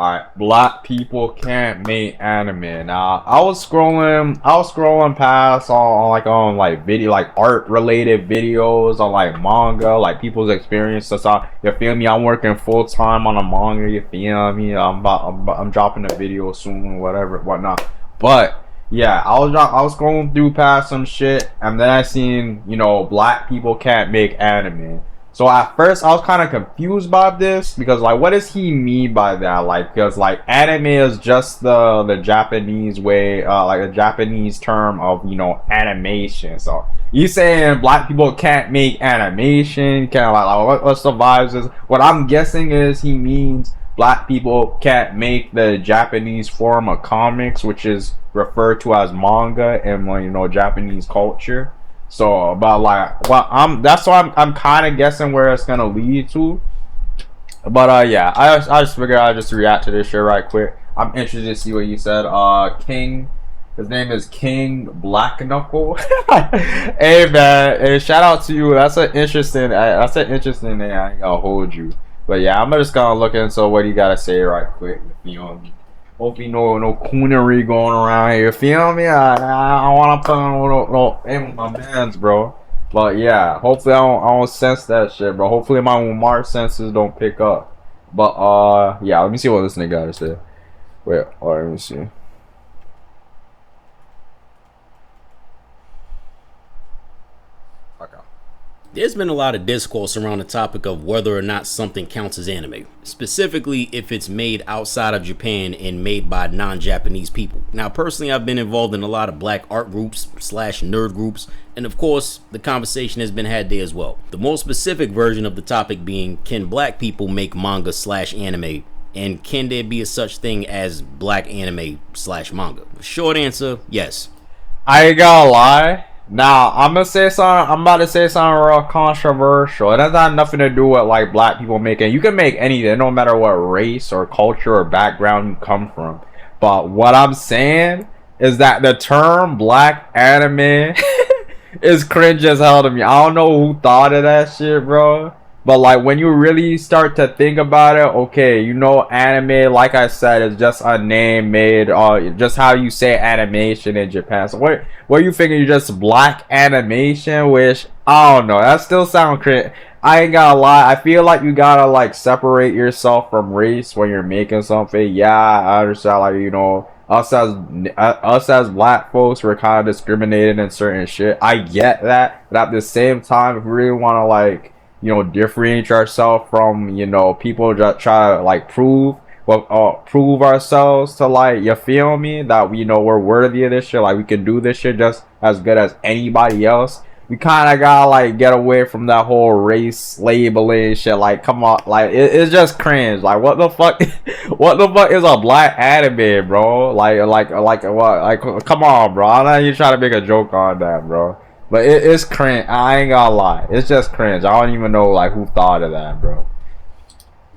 Alright, black people can't make anime. Now, I was scrolling past on like video, like art related videos on like manga, like people's experiences. You feel me? I'm working full time on a manga. You feel me? I'm dropping a video soon, whatever, whatnot. But yeah, I was scrolling through past some shit, and then I seen black people can't make anime. So at first I was kind of confused about this because like what does he mean by that? Like because like anime is just the Japanese way, like a Japanese term of animation. So you saying black people can't make animation? Kind of like what's the vibes? Is what I'm guessing is he means black people can't make the Japanese form of comics, which is referred to as manga in Japanese culture. So, but like, that's why I'm kind of guessing where it's gonna lead to. But yeah, I just figured I'd just react to this shit right quick. I'm interested to see what you said. King, his name is King Black Knuckle. Hey man, hey, shout out to you. That's an interesting name. I ain't gonna hold you. But yeah, I'm just gonna look into what you gotta say right quick. Hope you know no coonery going around here. Feel me? I wanna put on no aim with my mans, bro. But yeah, hopefully I don't sense that shit, bro. Hopefully my Umar senses don't pick up. But yeah, let me see what this nigga gotta say. Wait, alright, let me see. There's been a lot of discourse around the topic of whether or not something counts as anime, specifically if it's made outside of Japan and made by non-Japanese people. Now, personally, I've been involved in a lot of black art groups / nerd groups, and of course, the conversation has been had there as well. The more specific version of the topic being, can black people make manga / anime, and can there be a such thing as black anime / manga? Short answer, yes. I ain't gonna lie. Now I'm about to say something real controversial. It has not nothing to do with like black people making. You can make anything, no matter what race or culture or background you come from. But what I'm saying is that the term black anime is cringe as hell to me. I don't know who thought of that shit, bro. But like when you really start to think about it, okay, anime, like I said, is just a name made, just how you say animation in Japan. So what you figure? You just black animation, which I don't know. That still sound cringe. I ain't gonna lie. I feel like you gotta like separate yourself from race when you're making something. Yeah, I understand. Like us as black folks, we're kind of discriminated in certain shit. I get that, but at the same time, if we really want to like differentiate ourselves from people just try to like prove ourselves to like, you feel me, that we're worthy of this shit, like we can do this shit just as good as anybody else. We kind of gotta like get away from that whole race labeling shit. Like, come on, like it's just cringe. Like, what the fuck what the fuck is a black anime, bro? Like what? Like, come on, bro. I know you trying to make a joke on that, bro. But it's cringe. I ain't gonna lie. It's just cringe. I don't even know like who thought of that, bro.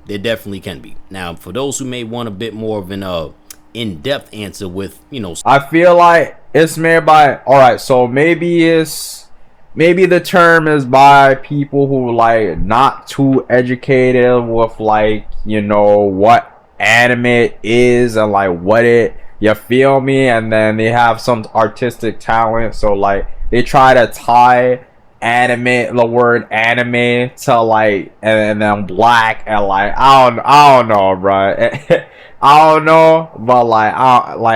There definitely can be. Now, for those who may want a bit more of an in-depth answer with, I feel like it's made by. All right, so maybe the term is by people who like not too educated with like what anime is and like what it. You feel me? And then they have some artistic talent, so like. They try to tie the word anime to like, and then black, and like I don't know, bro. I don't know, but like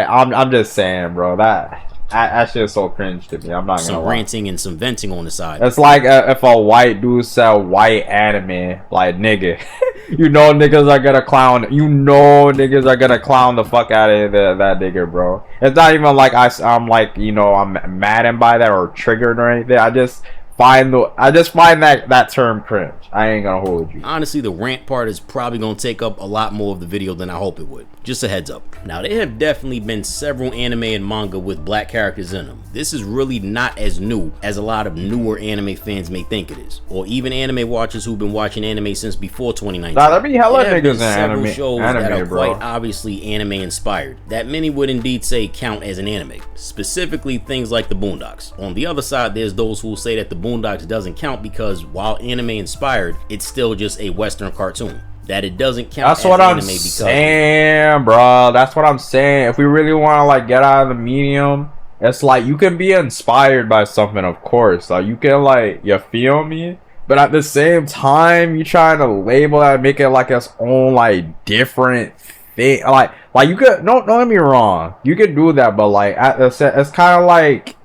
I'm just saying, bro. That shit's so cringe to me. I'm not gonna some lie. Ranting and some venting on the side. It's like if a white dude said white anime, like nigga, niggas are gonna clown. Niggas are gonna clown the fuck out of that nigga, bro. It's not even like I'm like I'm maddened by that or triggered or anything. I just find that term cringe. I ain't gonna hold you. Honestly, the rant part is probably gonna take up a lot more of the video than I hope it would. Just a heads up. Now, there have definitely been several anime and manga with black characters in them. This is really not as new as a lot of newer anime fans may think it is, or even anime watchers who've been watching anime since before 2019. Nah, there be hella niggas in several shows that are bro. quite obviously anime inspired, that many would indeed say count as an anime, specifically things like the Boondocks. On the other side, there's those who will say that the Boondocks doesn't count because while anime inspired, it's still just a Western cartoon. that it doesn't count That's as what I'm anime because saying, bro. That's what I'm saying. If we really want to like get out of the medium, it's like you can be inspired by something, of course. Like you can like, you feel me? But at the same time, you trying to label that, make it like its own like different thing. Like you could, don't get me wrong, you could do that, but like it's kind of like.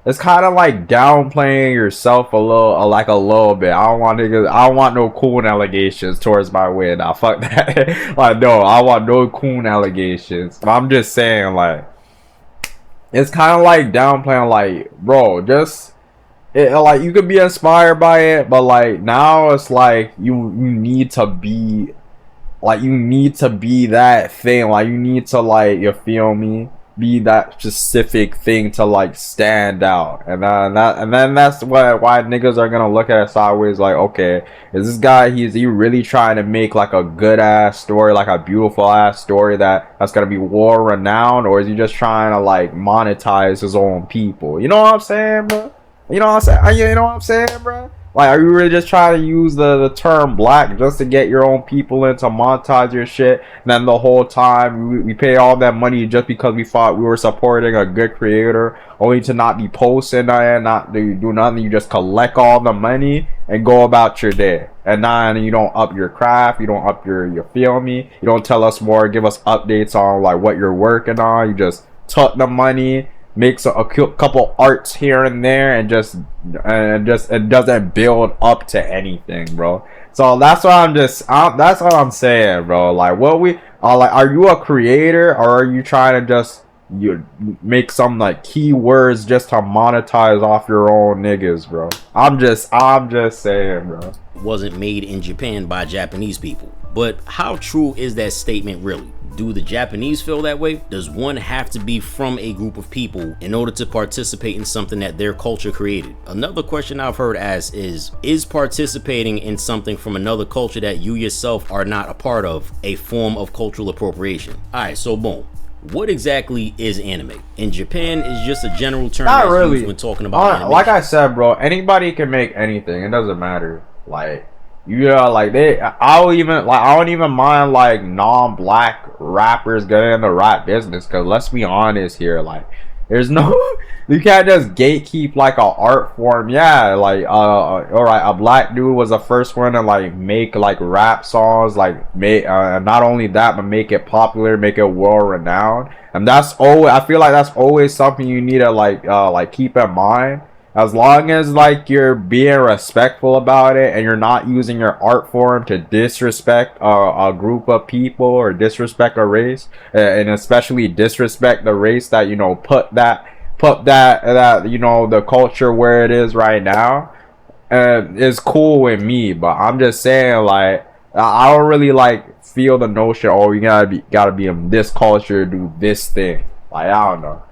It's kind of like downplaying yourself a little bit. I don't want niggas. I don't want no coon allegations towards my way. Now, fuck that. Like, no, I want no coon allegations. I'm just saying, like, it's kind of like downplaying, like, bro, just like you could be inspired by it, but like now it's like you need to be, like, you need to be that thing. Like, you need to, like, you feel me? Be that specific thing to like stand out, and then that's why niggas are gonna look at it sideways, like, okay, is this guy, is he really trying to make like a good ass story, like a beautiful ass story that's gonna be war renowned, or is he just trying to like monetize his own people? You know what I'm saying, bro? You know what I'm saying? You know what I'm saying, bro? Like, are you really just trying to use the term black just to get your own people in, to monetize your shit? And then the whole time we pay all that money just because we thought we were supporting a good creator, only to not be posting and not do nothing. You just collect all the money and go about your day. And then you don't up your craft, you don't up you feel me? You don't tell us more, give us updates on like what you're working on. You just tuck the money, makes a couple arts here and there, and it doesn't build up to anything, bro. So that's what that's what I'm saying, bro. Like, what we are, like, are you a creator, or are you trying to just make some like keywords just to monetize off your own niggas, bro? I'm just saying, bro. wasn't made in Japan by Japanese people. But how true is that statement really? Do the Japanese feel that way? Does one have to be from a group of people in order to participate in something that their culture created? Another question I've heard asked is participating in something from another culture that you yourself are not a part of a form of cultural appropriation? Alright, so boom. What exactly is anime? In Japan, it's just a general term not that's really used when talking about animation. Like I said, bro, anybody can make anything. It doesn't matter. Like, yeah, like I don't even mind like non-black rappers getting in the rap business, because let's be honest here, like, there's no you can't just gatekeep like an art form. Yeah, like all right, a black dude was the first one to like make like rap songs, like make not only that, but make it popular, make it world renowned. And that's always, I feel like that's always something you need to like keep in mind. As long as like you're being respectful about it, and you're not using your art form to disrespect a group of people, or disrespect a race, and especially disrespect the race that, you know, put that you know, the culture where it is right now, is cool with me. But I'm just saying, like, I don't really like feel the notion, oh, you gotta be in this culture to do this thing. Like, I don't know.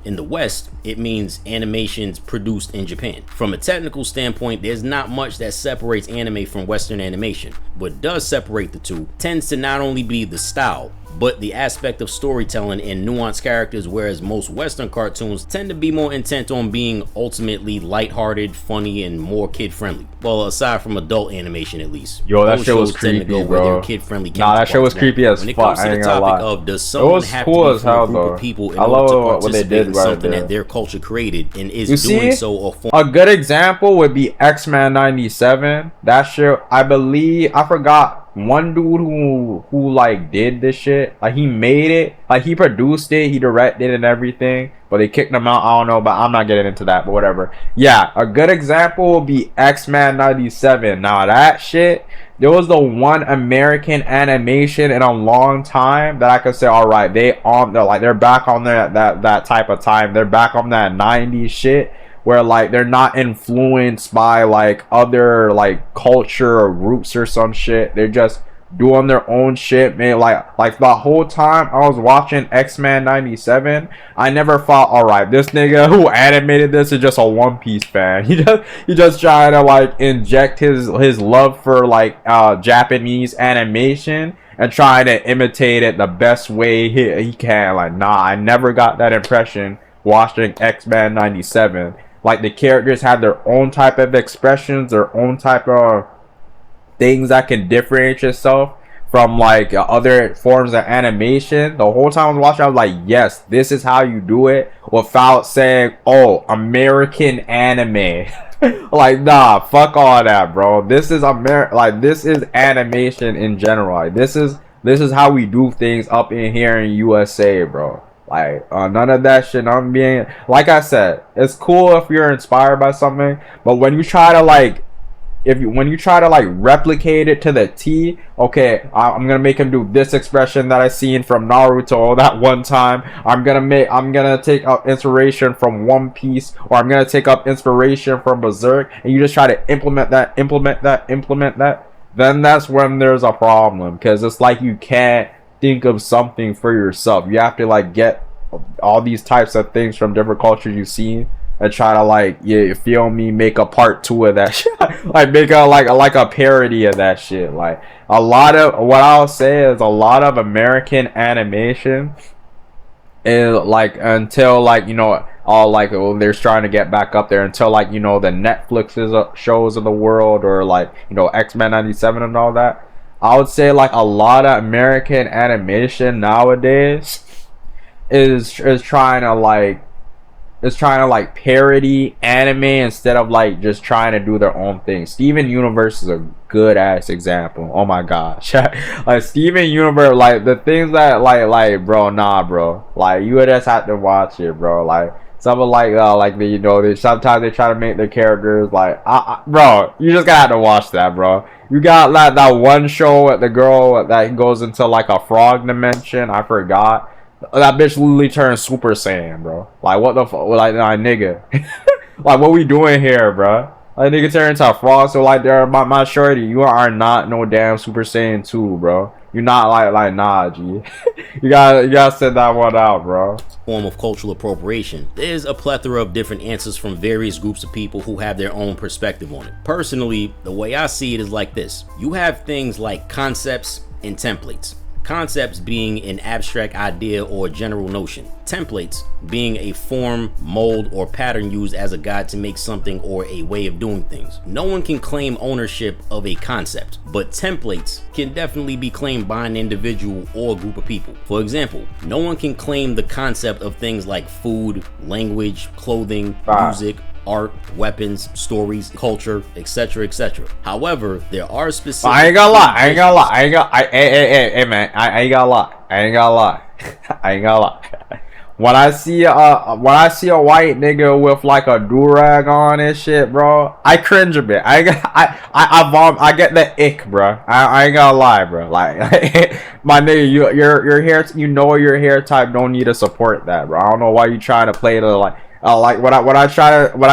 In the West, it means animations produced in Japan. From a technical standpoint, there's not much that separates anime from Western animation. What does separate the two tends to not only be the style, but the aspect of storytelling and nuanced characters, whereas most Western cartoons tend to be more intent on being ultimately lighthearted, funny, and more kid-friendly. Well, aside from adult animation, at least. Yo, that shit was creepy, bro. Nah, that shit was creepy as fuck. I ain't gonna lie. Of, does someone have to be from a group of people in order to participate in something that their culture created and is doing so? A good example would be X-Men 97. That shit, I believe, I forgot. One dude who like did this shit, like he made it, like he produced it, he directed it and everything, but they kicked him out. I don't know, but I'm not getting into that, but whatever. Yeah, a good example would be X-Men 97. Now that shit, there was the one American animation in a long time that I could say, all right, they're back on that type of time. They're back on that 90s shit, where like they're not influenced by like other like culture or groups or some shit. They're just doing their own shit, man. Like the whole time I was watching X-Men 97, I never thought, all right, this nigga who animated this is just a One Piece fan. He just trying to like inject his love for like Japanese animation and trying to imitate it the best way he can. Like, nah, I never got that impression watching X-Men 97. Like, the characters have their own type of expressions, their own type of things that can differentiate yourself. from like other forms of animation. The whole time I was watching, I was like, yes, this is how you do it without saying, oh, American anime. Like, nah, fuck all that, bro. This is like, this is animation in general. Like, this is how we do things up in here in USA, bro. Like, none of that shit. I'm being, like I said, it's cool if you're inspired by something, but when you try to like, when you try to like replicate it to the T, okay, I'm gonna make him do this expression that I seen from Naruto that one time. I'm gonna take up inspiration from One Piece, or I'm gonna take up inspiration from Berserk, and you just try to implement that. Then that's when there's a problem, because it's like you can't think of something for yourself. You have to like get all these types of things from different cultures you've seen and try to like, yeah, you feel me, make a part 2 of that shit. Like make a like a parody of that shit. Like a lot of what I'll say is a lot of American animation is like, until like, you know, all like, oh, they're trying to get back up there, until like, you know, the Netflix shows of the world, or like, you know, X-Men 97 and all that. I would say like a lot of American animation nowadays is trying to like parody anime instead of like just trying to do their own thing. Steven Universe is a good ass example. Oh my gosh. Like Steven Universe, like the things that like bro, nah bro, like you would just have to watch it, bro. Like some of like the, you know, sometimes they try to make their characters like bro, you just gotta have to watch that, bro. You got like that one show with the girl that goes into like a frog dimension, I forgot. That bitch literally turned Super Saiyan, bro. Like what the fuck? Like, nigga. Like what we doing here, bro? Like nigga turn into a frog. So like, there, my shorty, you are not no damn Super Saiyan 2, bro. You're not like nah, G. you gotta set that one out, bro. Form of cultural appropriation. There's a plethora of different answers from various groups of people who have their own perspective on it. Personally, the way I see it is like this. You have things like concepts and templates. Concepts being an abstract idea or general notion. Templates being a form, mold, or pattern used as a guide to make something or a way of doing things. No one can claim ownership of a concept, but templates can definitely be claimed by an individual or group of people. For example, no one can claim the concept of things like food, language, clothing, music, art, weapons, stories, culture, etc., etc. However, there are specific. I ain't gonna lie. Hey man, I ain't gonna lie. When I see a white nigga with like a do-rag on and shit, bro, I cringe a bit. I get the ick, bro. I ain't gonna lie, bro. Like my nigga, your hair, you know, your hair type don't need to support that, bro. I don't know why you trying to play the like when I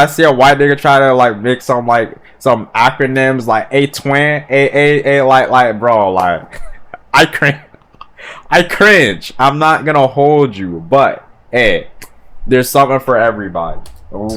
see a white nigga try to like make some acronyms like a like bro, like I cringe. I'm not gonna hold you, but hey, there's something for everybody.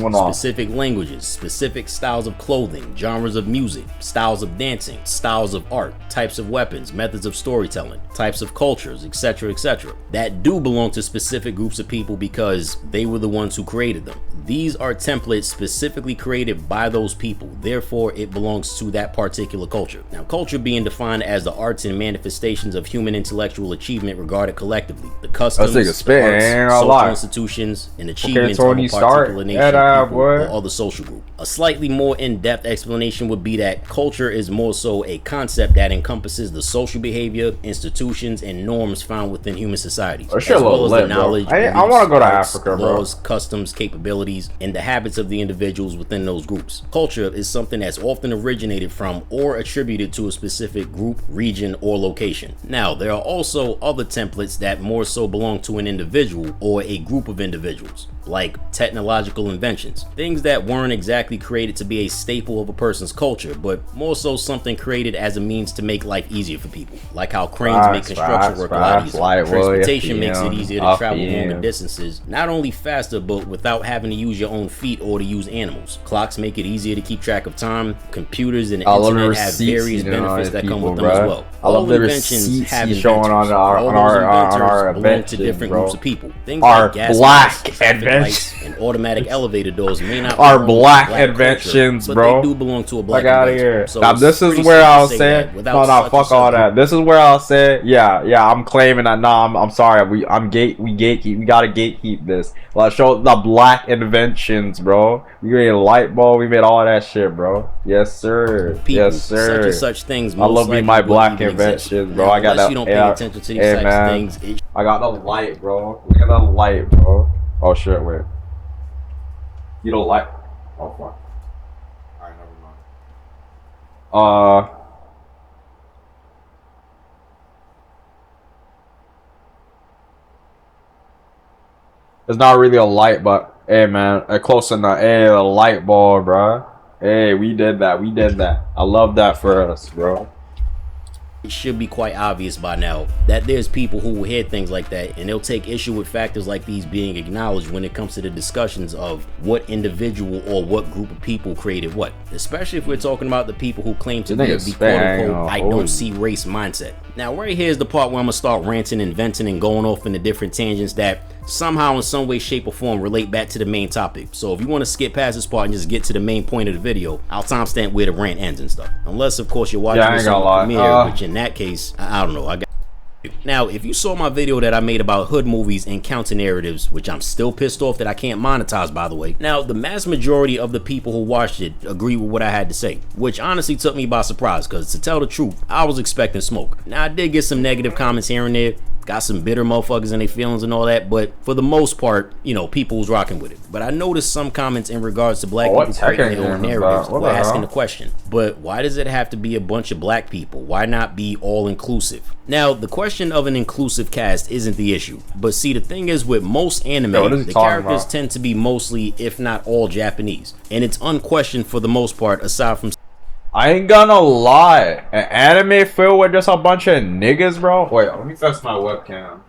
Specific languages, specific styles of clothing, genres of music, styles of dancing, styles of art, types of weapons, methods of storytelling, types of cultures, etc., etc. that do belong to specific groups of people because they were the ones who created them. These are templates specifically created by those people, therefore it belongs to that particular culture. Now, culture being defined as the arts and manifestations of human intellectual achievement regarded collectively. The customs, the arts, social institutions, and achievements of a particular nation or other social group. A slightly more in-depth explanation would be that culture is more so a concept that encompasses the social behavior, institutions, and norms found within human societies, as well as the knowledge, I want to go to Africa, bro. Laws, customs, capabilities, and the habits of the individuals within those groups. Culture is something that's often originated from or attributed to a specific group, region, or location. Now, there are also other templates that more so belong to an individual or a group of individuals, like technological inventions, things that weren't exactly created to be a staple of a person's culture, but more so something created as a means to make life easier for people, like how cranes make construction work a lot easier. Transportation makes it easier to travel longer distances, not only faster, but without having to use your own feet or to use animals. Clocks make it easier to keep track of time. Computers and the internet have various benefits that come with them as well. All inventions have inventors. All those inventors belong to different groups of people. Things like gas masks, lights, and automatic elevator doors may not are belong to black culture, inventions, but bro. they do belong to a black Fuck out of invention. here. So Now it's this is pretty where safe to I'll say say, that without no, such fuck a all circle- that. This is where I'll say, yeah, I'm claiming that. Nah, I'm sorry. We gatekeep. We gotta gatekeep this. Let's show the black inventions, bro. We made a light bulb. We made all that shit, bro. Yes, sir. people, Yes, such sir. and such things. I love me most my likely black wouldn't even exist. inventions, bro. Now, I got unless that. you don't pay attention to these Hey, types man. of things. I got the light, bro. Look at the light, bro. Oh shit, wait. You don't like? Oh fuck. Alright, never mind. It's not really a light, but hey, man, close enough. Hey, a light bulb, bro. Hey, we did that. We did that. I love that for us, bro. It should be quite obvious by now that there's people who will hear things like that and they'll take issue with factors like these being acknowledged when it comes to the discussions of what individual or what group of people created what, especially if we're talking about the people who claim to be the quote-unquote I don't see race mindset. Now right here is the part where I'm gonna start ranting and venting and going off into different tangents that somehow in some way, shape, or form relate back to the main topic. So if you want to skip past this part and just get to the main point of the video, I'll timestamp where the rant ends and stuff. Unless of course you're watching this on the premiere, which in that case, I don't know, I got. Now, if you saw my video that I made about hood movies and counter narratives, which I'm still pissed off that I can't monetize, by the way. Now, the mass majority of the people who watched it agree with what I had to say, which honestly took me by surprise, because to tell the truth, I was expecting smoke. Now, I did get some negative comments here and there, got some bitter motherfuckers in their feelings and all that, but for the most part, you know, people was rocking with it. But I noticed some comments in regards to black people creating their own narratives were asking the question, but why does it have to be a bunch of black people? Why not be all inclusive? Now, the question of an inclusive cast isn't the issue, but see, the thing is with most anime, the characters tend to be mostly, if not all, Japanese, and it's unquestioned for the most part, aside from I ain't gonna lie, an anime filled with just a bunch of niggas, bro. Wait, let me fix my webcam.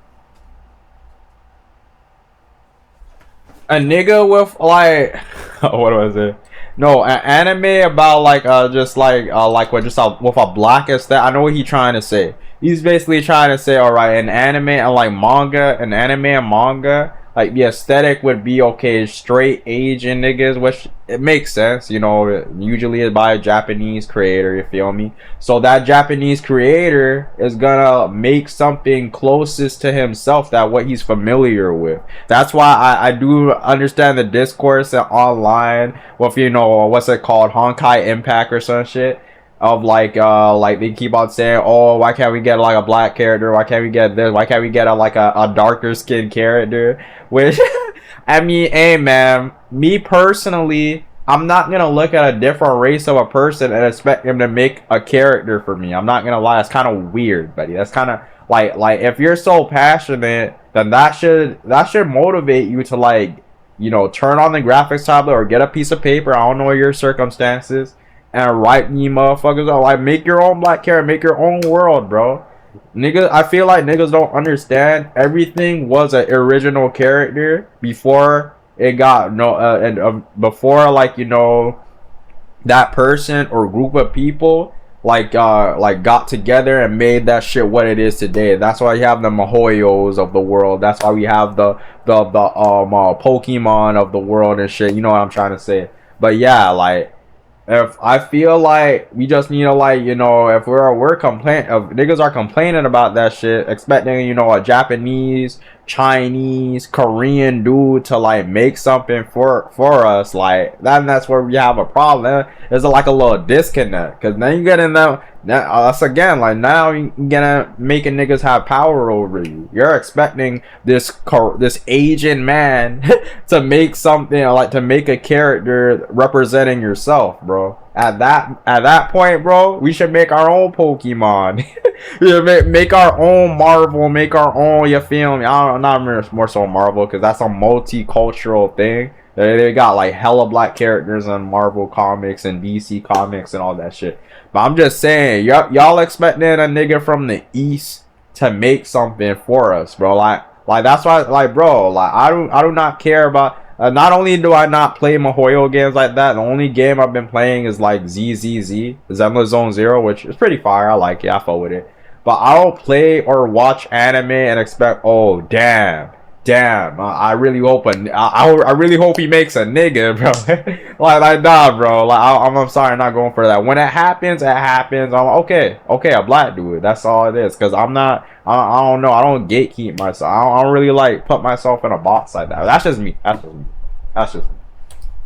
A nigga with like, what was it? No, an anime about like just like with just with a black aesthetic. I know what he's trying to say. He's basically trying to say, all right, an anime and like manga, an anime and manga. Like the aesthetic would be okay, straight Asian niggas, which it makes sense, you know. Usually it's by a Japanese creator, you feel me? So that Japanese creator is gonna make something closest to himself, that what he's familiar with. That's why I do understand the discourse online with, you know, what's it called, Honkai Impact or some shit. Of like they keep on saying, oh, why can't we get like a black character? Why can't we get this? Why can't we get a darker skinned character? Which I mean, hey man, me personally, I'm not gonna look at a different race of a person and expect him to make a character for me. I'm not gonna lie, that's kind of weird, buddy. That's kind of like if you're so passionate, then that should motivate you to, like, you know, turn on the graphics tablet or get a piece of paper. I don't know your circumstances. And write me motherfuckers out. Like, make your own black character, make your own world, bro. Niggas, I feel like niggas don't understand. Everything was an original character before it got before, like, you know, that person or group of people like got together and made that shit what it is today. That's why you have the Mihoyos of the world. That's why we have the Pokemon of the world and shit. You know what I'm trying to say? But yeah, like, if I feel like we just need to, like, you know, if we're complaining, if niggas are complaining about that shit, expecting, you know, a Japanese, Chinese, Korean dude to like make something for us, like that's where we have a problem. There's like a little disconnect, because then you get in that's again, like, now you're gonna making niggas have power over you. You're expecting this Asian man to make something, like, to make a character representing yourself, bro. At that point, bro, we should make our own Pokemon. Make our own Marvel, make our own, you feel me? I'm not more so Marvel, because that's a multicultural thing. They got like hella black characters in Marvel comics and DC comics and all that shit. But I'm just saying, y'all expecting a nigga from the East to make something for us, bro. Like that's why, like, bro, like, I do not care about. Not only do I not play Mihoyo games like that, the only game I've been playing is like ZZZ, Zenless Zone Zero, which is pretty fire. I like it. I fuck with it. But I don't play or watch anime and expect, oh damn, damn, I really hope I really hope he makes a nigga, bro. like nah, bro. Like I'm sorry, I'm not going for that. When it happens, it happens. I'm okay, a black dude. That's all it is. Cause I'm not. I don't know. I don't gatekeep myself. I don't really like put myself in a box like that. That's just me. That's just me.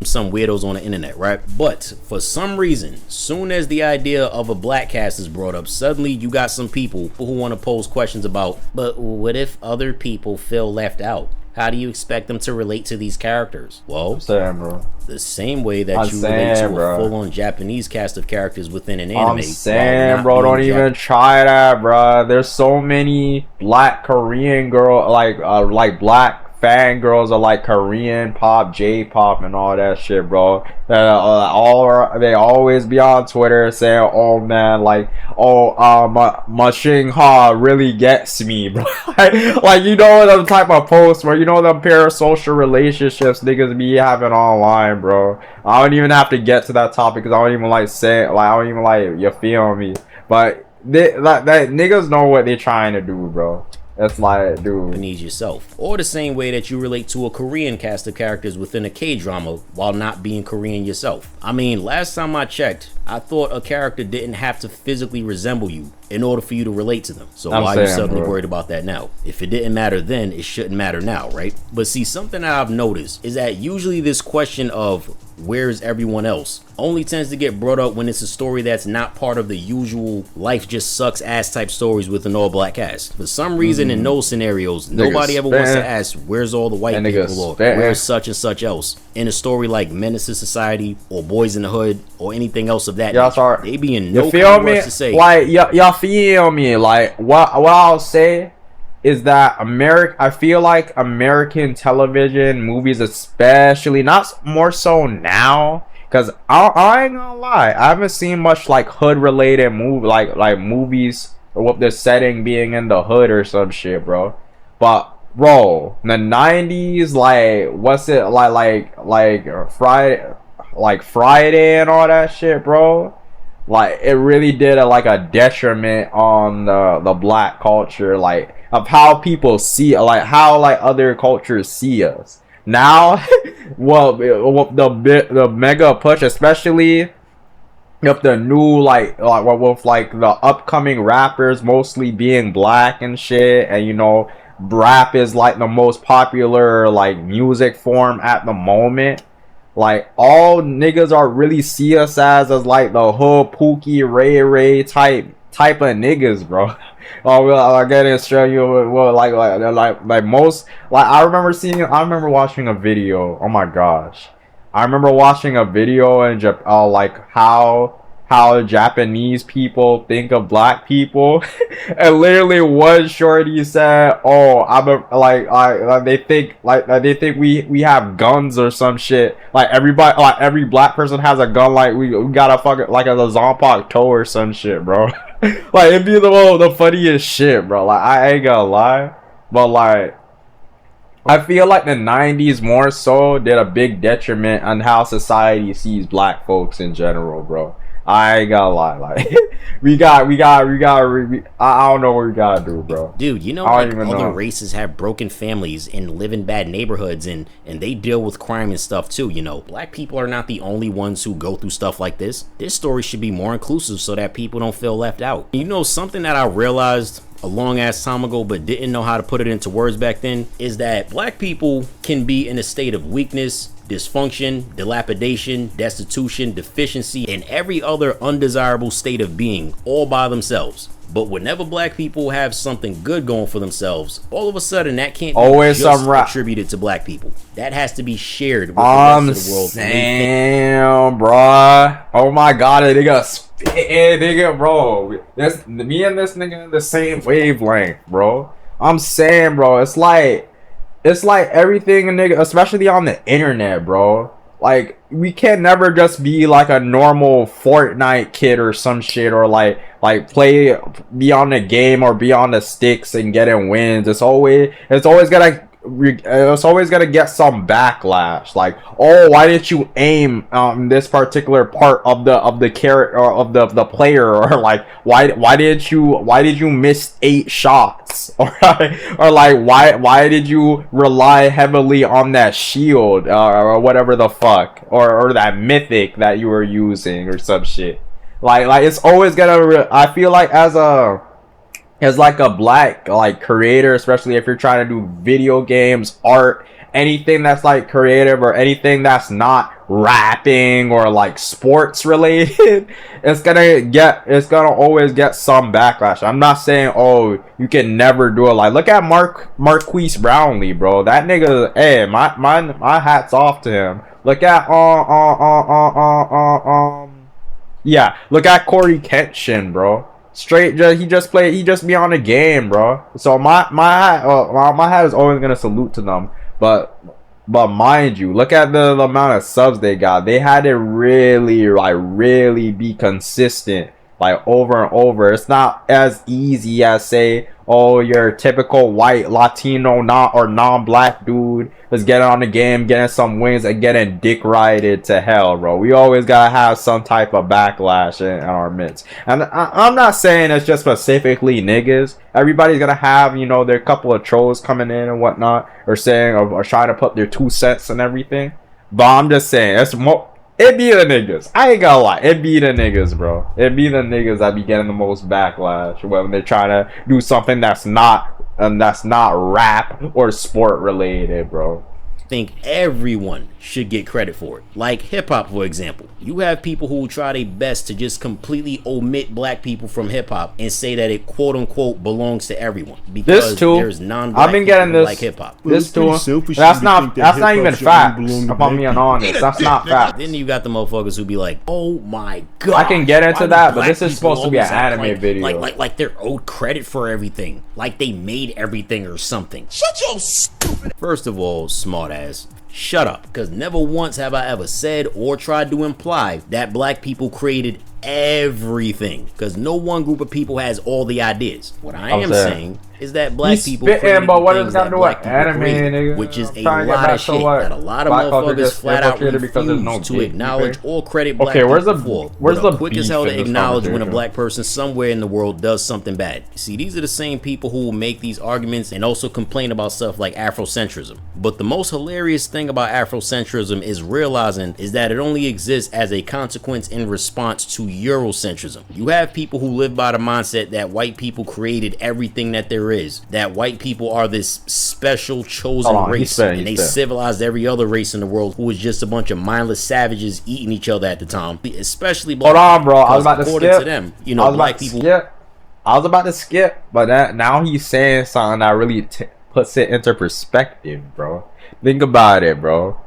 Some weirdos on the internet, right? But for some reason, soon as the idea of a black cast is brought up, suddenly you got some people who want to pose questions about, but what if other people feel left out? How do you expect them to relate to these characters? Well, the same way that you relate to a full-on Japanese cast of characters within an anime. I'm saying, bro, don't even try that, bro. There's so many black Korean girl, like black fangirls are like Korean pop, J-pop, and all that shit, bro. They always be on Twitter saying, "Oh man, like, Machine Ha really gets me, bro." like you know the type of posts where you know the parasocial relationships niggas be having online, bro. I don't even have to get to that topic because I don't even like say it. Like I don't even like you feel me, but that niggas know what they're trying to do, bro. It's like, dude, Japanese yourself, or the same way that you relate to a Korean cast of characters within a K-drama while not being Korean yourself. I mean, last time I checked, I thought a character didn't have to physically resemble you in order for you to relate to them. So why are you suddenly worried about that now? If it didn't matter then, it shouldn't matter now, right? But see, something that I've noticed is that usually this question of where's everyone else only tends to get brought up when it's a story that's not part of the usual life just sucks ass type stories with an all black cast. For some reason in those scenarios, nobody ever wants to ask where's all the white people or where's such and such else. In a story like Menace to Society or Boys in the Hood or anything else of that nature, they be in no rush to say. Like y'all feel me? Like what I'll say is that I feel like American television movies, especially, not more so now, because I ain't gonna lie, I haven't seen much like hood related like movies with the setting being in the hood or some shit, bro. But bro, in the 90s, like what's it Friday and all that shit, bro. Like it really did a detriment on the black culture, like of how people see, like how like other cultures see us now. Well, the mega push, especially if the new with the upcoming rappers mostly being black and shit, and you know rap is like the most popular like music form at the moment. Like all niggas are really see us as like the hood Pookie Ray type of niggas, bro. Oh, well, I get it straight. Well, like most, like I remember watching a video. Oh my gosh, I remember watching a video in like how Japanese people think of black people. And literally one shorty said, "Oh, they think we have guns or some shit. Like everybody, like every black person has a gun. Like we got a fucking like a Zompak toe or some shit, bro." Like it'd be the funniest shit, bro. Like I ain't gonna lie, but like I feel like the 90s more so did a big detriment on how society sees black folks in general, bro. I ain't gonna lie, like we got I don't know what we gotta do, bro. Dude, you know, like other races have broken families and live in bad neighborhoods and they deal with crime and stuff too, you know. Black people are not the only ones who go through stuff like this. This story should be more inclusive so that people don't feel left out. You know, something that I realized a long ass time ago but didn't know how to put it into words back then is that black people can be in a state of weakness, dysfunction, dilapidation, destitution, deficiency, and every other undesirable state of being all by themselves. But whenever black people have something good going for themselves, all of a sudden that can't be always just attributed to black people. That has to be shared with the rest of the world. Damn, bruh. Oh my god, nigga, bro. Me and this nigga in the same wavelength, bro. I'm saying, bro, it's like everything a nigga, especially on the internet, bro. Like we can never just be like a normal Fortnite kid or some shit, or like be on the game or be on the sticks and getting wins. It's always gotta it's always gonna get some backlash. Like, oh, why didn't you aim this particular part of the character or of the player, or like why did you miss 8 shots, or like why did you rely heavily on that shield or whatever the fuck, or that mythic that you were using or some shit. Like it's always gonna. I feel like as like a black like creator, especially if you're trying to do video games, art, anything that's like creative or anything that's not rapping or like sports related, it's gonna always get some backlash. I'm not saying, oh, you can never do it. Like, look at Marquise Brownlee, bro. That nigga, hey, my hat's off to him. Look at yeah, look at Corey Kenshin, bro. Straight, he just be on the game, bro. So my hat is always gonna salute to them. But mind you, look at the amount of subs they got. They had to really be consistent, like over and over. It's not as easy as, say, oh, your typical white Latino non-black dude is getting on the game, getting some wins, and getting dick rided to hell, bro. We always gotta have some type of backlash in our midst. And I'm not saying it's just specifically niggas. Everybody's gonna have, you know, their couple of trolls coming in and whatnot, or saying or trying to put their 2 cents and everything. But I'm just saying, it's more. It be the niggas. I ain't gonna lie. It be the niggas, bro. It be the niggas that be getting the most backlash when they're trying to do something that's not rap or sport related, bro. Think everyone should get credit for it. Like hip hop, for example. You have people who try their best to just completely omit black people from hip hop and say that it quote unquote belongs to everyone because there's non-black I've been getting people this, like hip hop. This too. That's not even facts. If I'm being honest, that's not facts. Then you got the motherfuckers who be like, "Oh my god." I can get into that, but this is supposed to be an anime video. Like they're owed credit for everything. Like they made everything or something. Shut your stupid. First of all, smart ass, shut up. Because never once have I ever said or tried to imply that black people created everything. Because no one group of people has all the ideas. What I am saying is that black people created but the things that black people created, which is a lot of shit that a lot of motherfuckers flat out refuse to acknowledge or credit black people for. Where's the quick as hell to acknowledge when a black person somewhere in the world does something bad. See, these are the same people who will make these arguments and also complain about stuff like Afrocentrism. But the most hilarious thing about Afrocentrism is realizing is that it only exists as a consequence in response to Eurocentrism. You have people who live by the mindset that white people created everything that there is, that white people are this special chosen race, and they civilized every other race in the world who was just a bunch of mindless savages eating each other at the time, especially black. Hold on, bro. I was about to skip. To them, you know, black people. I was about to skip, but now he's saying something that really puts it into perspective, bro. Think about it, bro.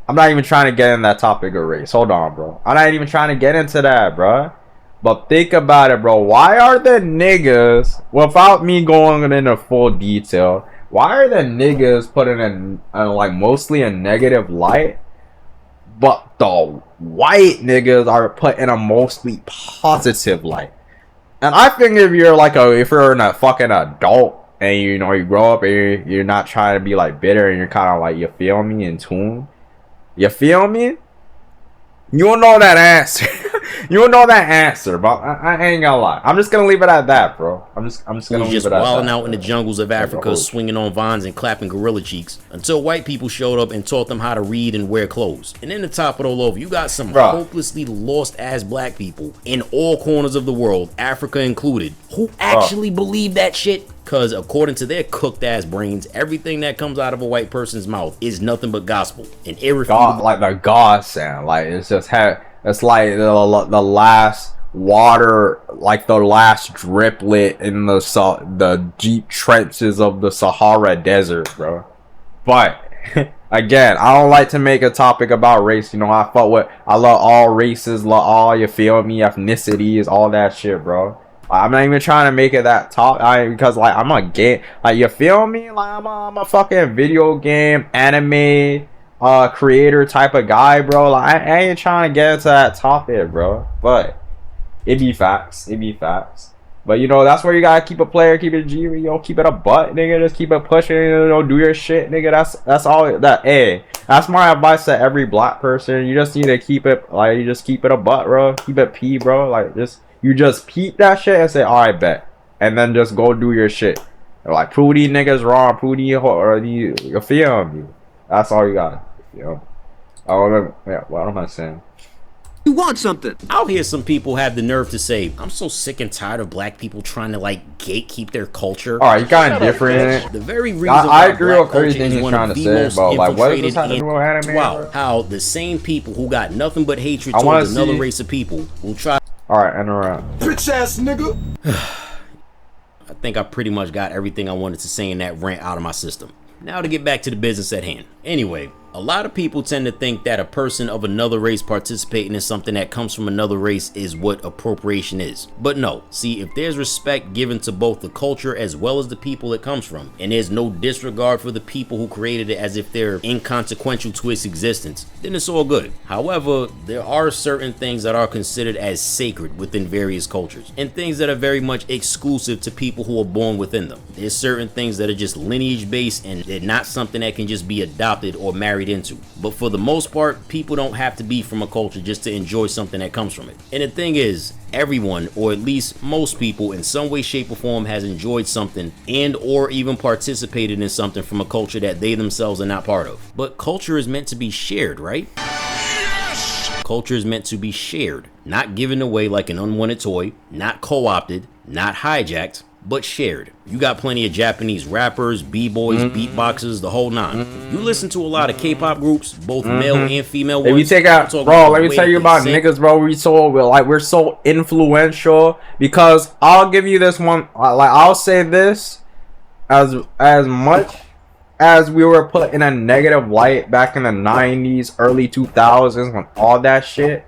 I'm not even trying to get in that topic of race. Hold on, bro. I'm not even trying to get into that, bro. But think about it, bro. Why are the niggas, without me going into full detail, why are the niggas putting in like mostly a negative light, but the white niggas are put in a mostly positive light? And I think if you're a fucking adult and you know you grow up and you're not trying to be like bitter and you're kind of like, you feel me, in tune, you feel me, you'll know that answer. You'll know that answer, but I ain't gonna lie. I'm just gonna leave it at that, bro. I'm just gonna leave it at that. Just wilding out in the jungles of Africa, swinging on vines and clapping gorilla cheeks until white people showed up and taught them how to read and wear clothes. And then to top it all over, you got some hopelessly lost ass black people in all corners of the world, Africa included, who actually believe that shit. Because according to their cooked ass brains, everything that comes out of a white person's mouth is nothing but gospel and irrefutable. Like the God sound, like it's just it's like the last water, like the last driplet in the deep trenches of the Sahara Desert, bro. But again, I don't like to make a topic about race. You know, I love all races, love all, you feel me, ethnicities, all that shit, bro. I'm not even trying to make it that talk, because like I'm a game, like, you feel me, like I'm a fucking video game anime creator type of guy, bro. Like I ain't trying to get into that topic, bro. But it be facts. But you know, that's where you gotta keep a player, keep it G, you know, keep it a butt, nigga. Just keep it pushing, you know, do your shit, nigga. That's all that. Hey, that's my advice to every black person. You just need to keep it like you just keep it a butt, bro. Keep it P, bro. Like you just peep that shit and say, all right, bet, and then just go do your shit. Like prove these niggas wrong, prove these or you feel me. That's all you got. You know. Yeah. What am I saying? You want something? I'll hear some people have the nerve to say, I'm so sick and tired of black people trying to like gatekeep their culture. Alright, you kind of different. The very reason I agree with culture everything is he's one trying of to the say, most but like, what does this infiltrated have to do with anime? wow, how the same people who got nothing but hatred I towards wanna another see- race of people will try. Alright, end around. Bitch ass nigga. I think I pretty much got everything I wanted to say in that rant out of my system. Now to get back to the business at hand. Anyway, a lot of people tend to think that a person of another race participating in something that comes from another race is what appropriation is. But no, see, if there's respect given to both the culture as well as the people it comes from, and there's no disregard for the people who created it as if they're inconsequential to its existence, then it's all good. However, there are certain things that are considered as sacred within various cultures, and things that are very much exclusive to people who are born within them. There's certain things that are just lineage based and they're not something that can just be adopted or married into. But for the most part, people don't have to be from a culture just to enjoy something that comes from it. And the thing is, everyone, or at least most people, in some way, shape, or form has enjoyed something and or even participated in something from a culture that they themselves are not part of. But culture is meant to be shared, right? Culture is meant to be shared, not given away like an unwanted toy, not co-opted, not hijacked, but shared. You got plenty of Japanese rappers, b-boys, beatboxers, the whole nine. You listen to a lot of K-pop groups, both male and female ones. If you take out, bro, let me tell you about niggas, bro. We're so influential because I'll give you this one. Like I'll say this, as much as we were put in a negative light back in the 90s, early 2000s, when all that shit.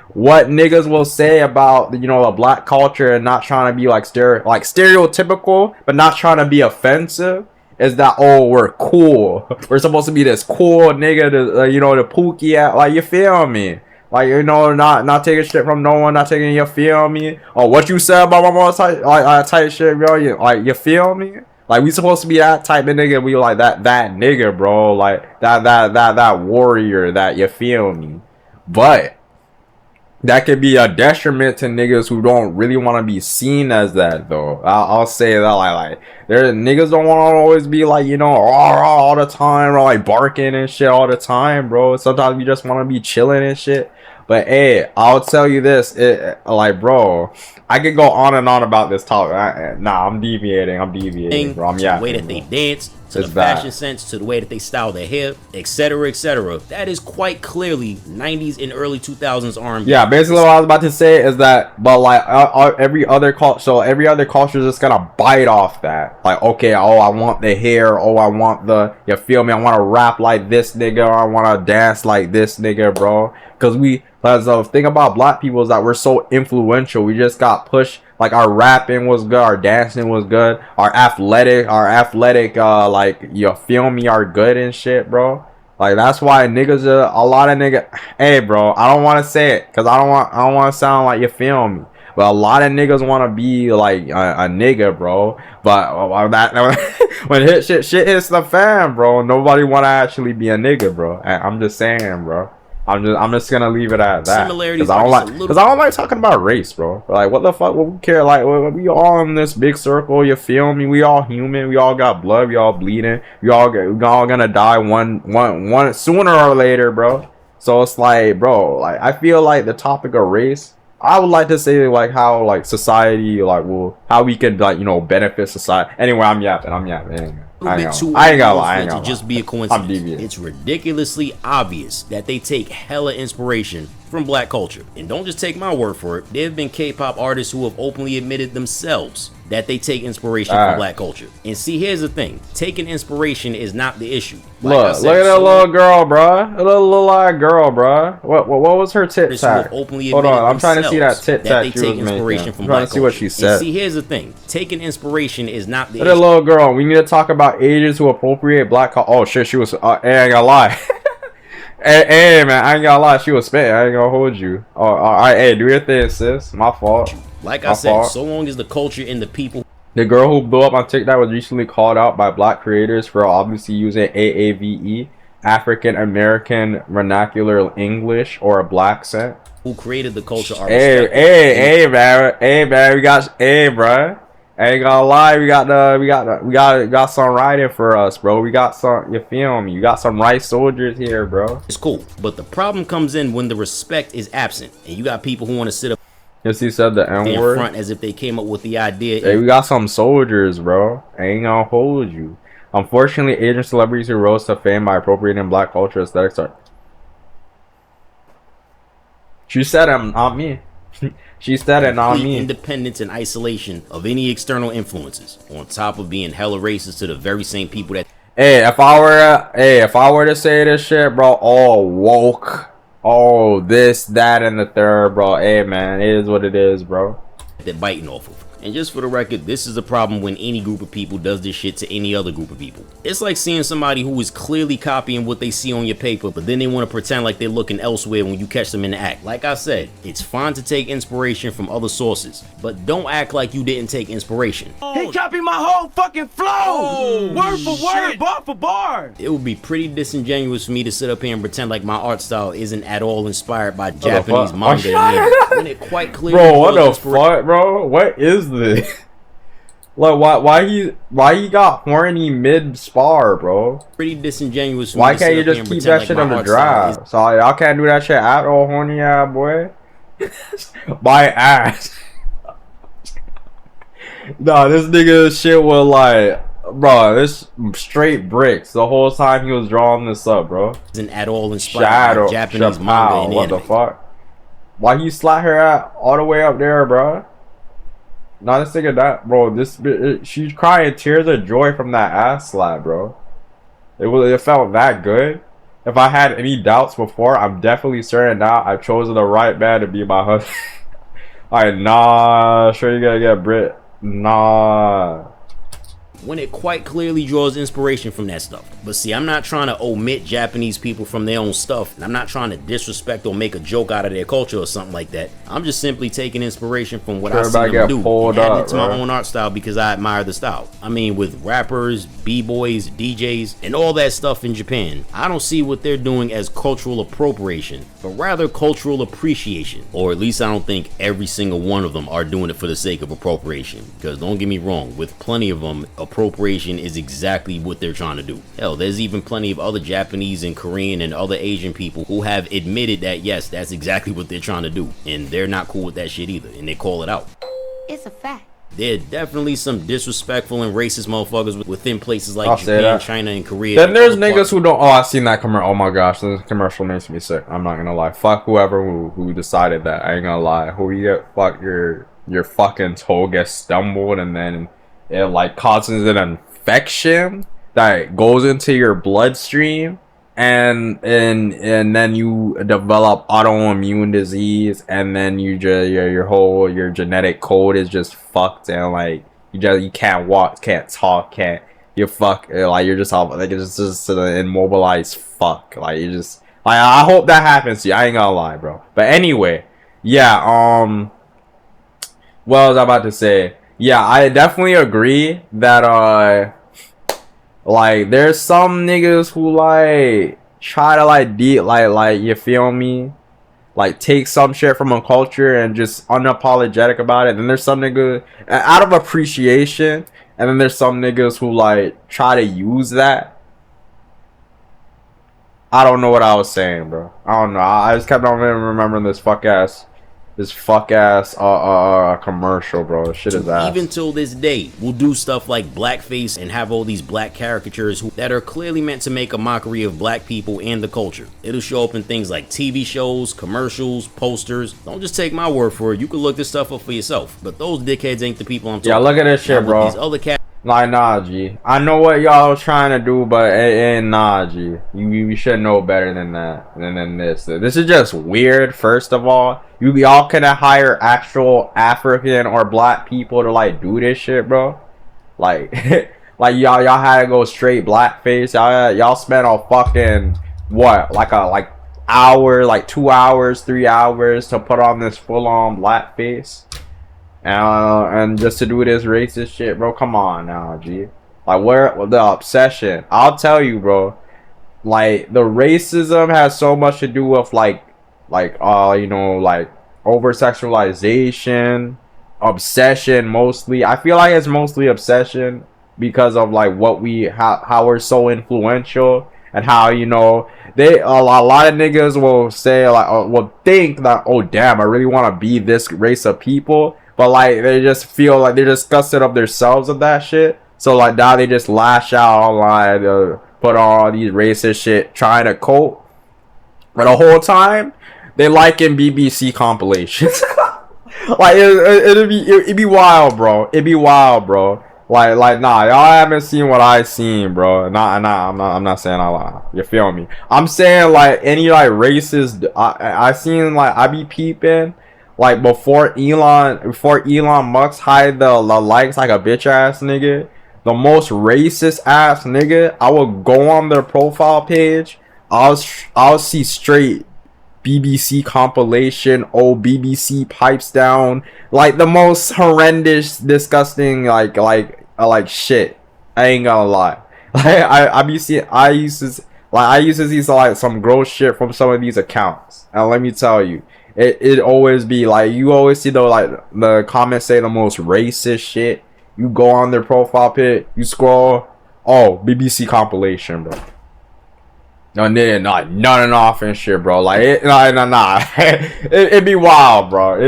What niggas will say about, you know, the black culture and not trying to be like stereotypical, but not trying to be offensive, is that, oh, we're cool. We're supposed to be this cool nigga, you know, the pookie at, like, you feel me? Like, you know, not taking shit from no one, not taking, you feel me? Or what you said about my mom type shit, bro. You feel me? Like, we supposed to be that type of nigga. We like that nigga, bro. Like that warrior, that, you feel me? But that could be a detriment to niggas who don't really want to be seen as that, though. I'll say that, like there niggas don't want to always be like, you know, all the time, or like barking and shit all the time, bro. Sometimes you just want to be chilling and shit. But hey, I'll tell you this, like, bro, I could go on and on about this topic. I'm deviating, bro. I'm the way that they dance, to It's the bad. fashion sense, to the way that they style their hair, etc., etc. That is quite clearly 90s and early 2000s R&B. Yeah, basically what I was about to say is that, but like every other culture, so every other culture is just gonna bite off that. Like, okay, oh, I want the hair, oh, I want the, you feel me? I want to rap like this nigga, or I want to dance like this nigga, bro. Because the thing about black people is that we're so influential. We just got pushed. Like, our rapping was good, our dancing was good, our athletic, like, you feel me, are good and shit, bro. Like, that's why niggas, a lot of niggas, hey, bro, I don't want to say it, because I don't want to sound like, you feel me. But a lot of niggas want to be like a nigga, bro. But when shit hits the fan, bro, nobody want to actually be a nigga, bro. I'm just saying, bro. I'm just gonna leave it at that. Similarities Because I don't like talking about race, bro. Like, what the fuck? What we care? Like, we all in this big circle. You feel me? We all human. We all got blood. We all bleeding. We all gonna die one sooner or later, bro. So it's like, bro, like, I feel like the topic of race, I would like to say, like, how, like, society, like, how we could, like, you know, benefit society. Anyway, I'm yapping. Anyway. I ain't gonna lie. To just be a coincidence. It's ridiculously obvious that they take hella inspiration from black culture. And don't just take my word for it. There have been K-pop artists who have openly admitted themselves that they take inspiration from black culture. And see, here's the thing. Taking inspiration is not the issue. Like look at that little girl, bruh. A little girl, bruh. What was her tit tac? Hold on, I'm trying to see that tit tac she was making. I'm trying to see what she said. And see, here's the thing. Taking inspiration is not the issue. Look at that little girl. We need to talk about Asians who appropriate black culture. Oh shit, she was. Hey, I ain't gonna lie. Hey man, I ain't gonna lie. She was spitting. I ain't gonna hold you. Oh, alright. Hey, do your thing, sis. My fault. Like I My said, fault. so long as the culture and the people The girl who blew up on TikTok was recently called out by black creators for obviously using AAVE, African American Vernacular English, or a black accent. who created the culture are Hey, respected. hey, man, we got, hey, bruh. I ain't gonna lie, we got some writing for us, bro. We got some, you feel me? You got some right soldiers here, bro. It's cool, but the problem comes in when the respect is absent, and you got people who want to sit up Yes, he said the N in word. front as if they came up with the idea. Hey, we got some soldiers, bro. I ain't gonna hold you. Unfortunately, Asian celebrities who rose to fame by appropriating black culture aesthetics are. She said it, not me. She said it, not complete me. independence and isolation of any external influences, on top of being hella racist to the very same people that Hey, if I were to say this shit, bro, all woke, oh this, that, and the third, bro. Hey, man, it is what it is, bro. they're biting off of. And just for the record, this is a problem when any group of people does this shit to any other group of people. It's like seeing somebody who is clearly copying what they see on your paper, but then they want to pretend like they're looking elsewhere when you catch them in the act. Like I said, it's fine to take inspiration from other sources, but don't act like you didn't take inspiration. He copied my whole fucking flow! Word for word, bar for bar! It would be pretty disingenuous for me to sit up here and pretend like my art style isn't at all inspired by Japanese fuck? manga and anime, when it quite clearly Bro, what draws the fuck, bro? What is this? Like, why he got horny mid spar, bro? pretty disingenuous for Why me to can't sit you up here just and keep pretend that shit like on my the art style is drive? So y'all can't do that shit at all, horny ass boy. My ass. Nah, this nigga shit was like, bro, this straight bricks the whole time he was drawing this up, bro. isn't at all inspired Shadow, by Japanese manga and what the anime. fuck? Why you slap her at all the way up there, bro? Not this nigga that, bro. She's crying tears of joy from that ass slap, bro. It felt that good. If I had any doubts before, I'm definitely certain now I've chosen the right man to be my husband. Alright, nah, sure you gotta get Brit. Nah. When it quite clearly draws inspiration from that stuff. But see, I'm not trying to omit Japanese people from their own stuff, and I'm not trying to disrespect or make a joke out of their culture or something like that. I'm just simply taking inspiration from what I see Everybody them get do pulled and adding up, it to my bro. own art style because I admire the style. I mean, with rappers, b-boys, DJs, and all that stuff in Japan, I don't see what they're doing as cultural appropriation, but rather cultural appreciation. Or at least I don't think every single one of them are doing it for the sake of appropriation. Because don't get me wrong, with plenty of them, appropriation is exactly what they're trying to do. Hell, there's even plenty of other Japanese and Korean and other Asian people who have admitted that yes, that's exactly what they're trying to do, and they're not cool with that shit either, and they call it out. It's a fact. There are definitely some disrespectful and racist motherfuckers within places like I'll say Japan, that. China, and Korea. Then there's Other niggas parts- who don't. Oh, I seen that commercial. Oh my gosh, this commercial makes me sick. I'm not gonna lie. Fuck whoever who decided that. I ain't gonna lie. Who you get? Fuck your fucking toe gets stumbled and then it like causes an infection that goes into your bloodstream and then you develop autoimmune disease and then you just your genetic code is just fucked and like you can't walk, can't talk, can't you fuck like you're just all like it's just an immobilized fuck like you just like I hope that happens to you. I ain't gonna lie, bro. But anyway, yeah, what was I about to say? Yeah, I definitely agree that like there's some niggas who like try to like like you feel me, like take some shit from a culture and just unapologetic about it. Then there's some niggas out of appreciation, and then there's some niggas who like try to use that. I don't know what I was saying, bro. I don't know. I just kept on remembering this fuck ass commercial, bro. This shit is ass. Even till this day, we'll do stuff like blackface and have all these black caricatures that are clearly meant to make a mockery of black people and the culture. It'll show up in things like TV shows, commercials, posters. Don't just take my word for it. You can look this stuff up for yourself. But those dickheads ain't the people I'm talking Yeah, look at this shit, Now, bro. with these other cats, Like, nah, G. I know what y'all trying to do, but nah, G. You should know better than that. Than this. This is just weird, first of all. Y'all couldn't hire actual African or black people to, like, do this shit, bro. Like, like y'all had to go straight blackface. Y'all spent a fucking, what? Like, hour, like 2 hours, 3 hours to put on this full-on blackface. and just to do this racist shit, bro. Come on now, G. Like, where the obsession? I'll tell you, bro. Like, the racism has so much to do with like you know, like over sexualization, obsession mostly. I feel like it's mostly obsession because of like what we how we're so influential, and how, you know, a lot of niggas will say like, will think that, oh damn, I really want to be this race of people, but like they just feel like they're disgusted of themselves of that shit. So like now they just lash out online, put on all these racist shit, trying to cope, but the whole time they liking BBC compilations. Like it'd be wild, bro. It'd be wild, bro. Like nah, y'all haven't seen what I seen, bro. I'm not saying I lie. You feel me? I'm saying like any like racist. I seen like I be peeping like before Elon Musk hide the likes like a bitch ass nigga. The most racist ass nigga, I will go on their profile page. I'll see straight BBC compilation, old BBC pipes down, like the most horrendous, disgusting, like shit. I ain't gonna lie. Like I used to see like some gross shit from some of these accounts, and let me tell you, it always be like, you always see the comments say the most racist shit. You go on their profile pic, you scroll, oh, BBC compilation, bro. No, nothing off and shit, bro. Like, it'd be wild, bro.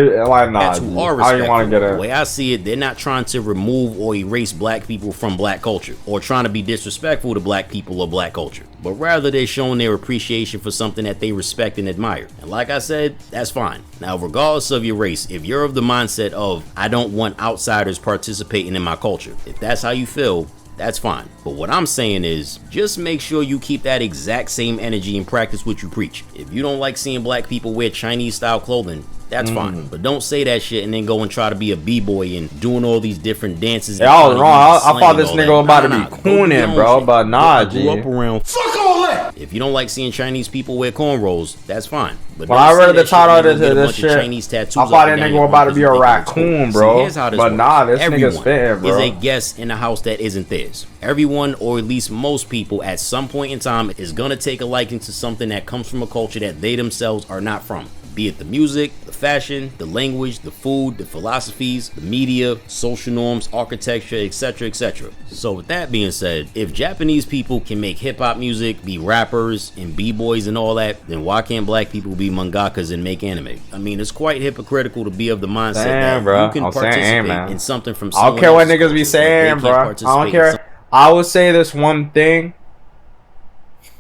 That's who are respectful. I don't want to get it. The way I see it, they're not trying to remove or erase black people from black culture, or trying to be disrespectful to black people or black culture, but rather they're showing their appreciation for something that they respect and admire. And like I said, that's fine. Now, regardless of your race, if you're of the mindset of, I don't want outsiders participating in my culture, if that's how you feel, that's fine. But what I'm saying is, just make sure you keep that exact same energy and practice what you preach. If you don't like seeing black people wear Chinese style clothing, that's fine. But don't say that shit and then go and try to be a b-boy and doing all these different dances. Yeah, I was wrong. I thought this nigga was about to be cooning, bro. But nah, G. Fuck all that. If you don't like seeing Chinese people wear cornrows, that's fine. But when I read the title of this shit, Chinese tattoos, I thought that nigga was about to be a raccoon, bro. But nah, this nigga's fitting, bro. Is a guest in a house that isn't theirs. Everyone, or at least most people, at some point in time is gonna take a liking to something that comes from a culture that they themselves are not from. Be it the music, the fashion, the language, the food, the philosophies, the media, social norms, architecture, etc., etc. So with that being said, if Japanese people can make hip-hop music, be rappers, and b-boys and all that, then why can't black people be mangakas and make anime? I mean, it's quite hypocritical to be of the mindset that you can participate in something from someone else. I don't care what niggas be saying, bro. I don't care. I would say this one thing.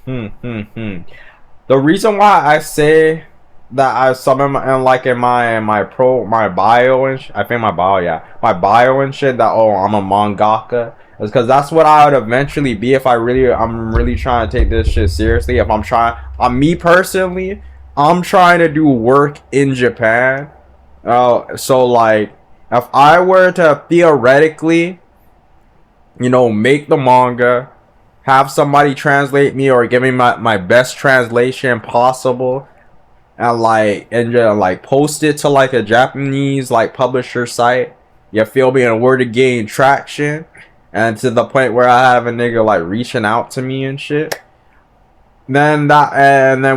The reason why I say that I summon in my bio and I think my bio and shit, that I'm a mangaka, is because that's what I would eventually be if I'm really trying to take this shit seriously. If me personally, I'm trying to do work in Japan. So like, if I were to theoretically, you know, make the manga, have somebody translate me or give me my best translation possible, and post it to like a Japanese like publisher site, you feel me, and were to gain traction, and to the point where I have a nigga like reaching out to me and shit, then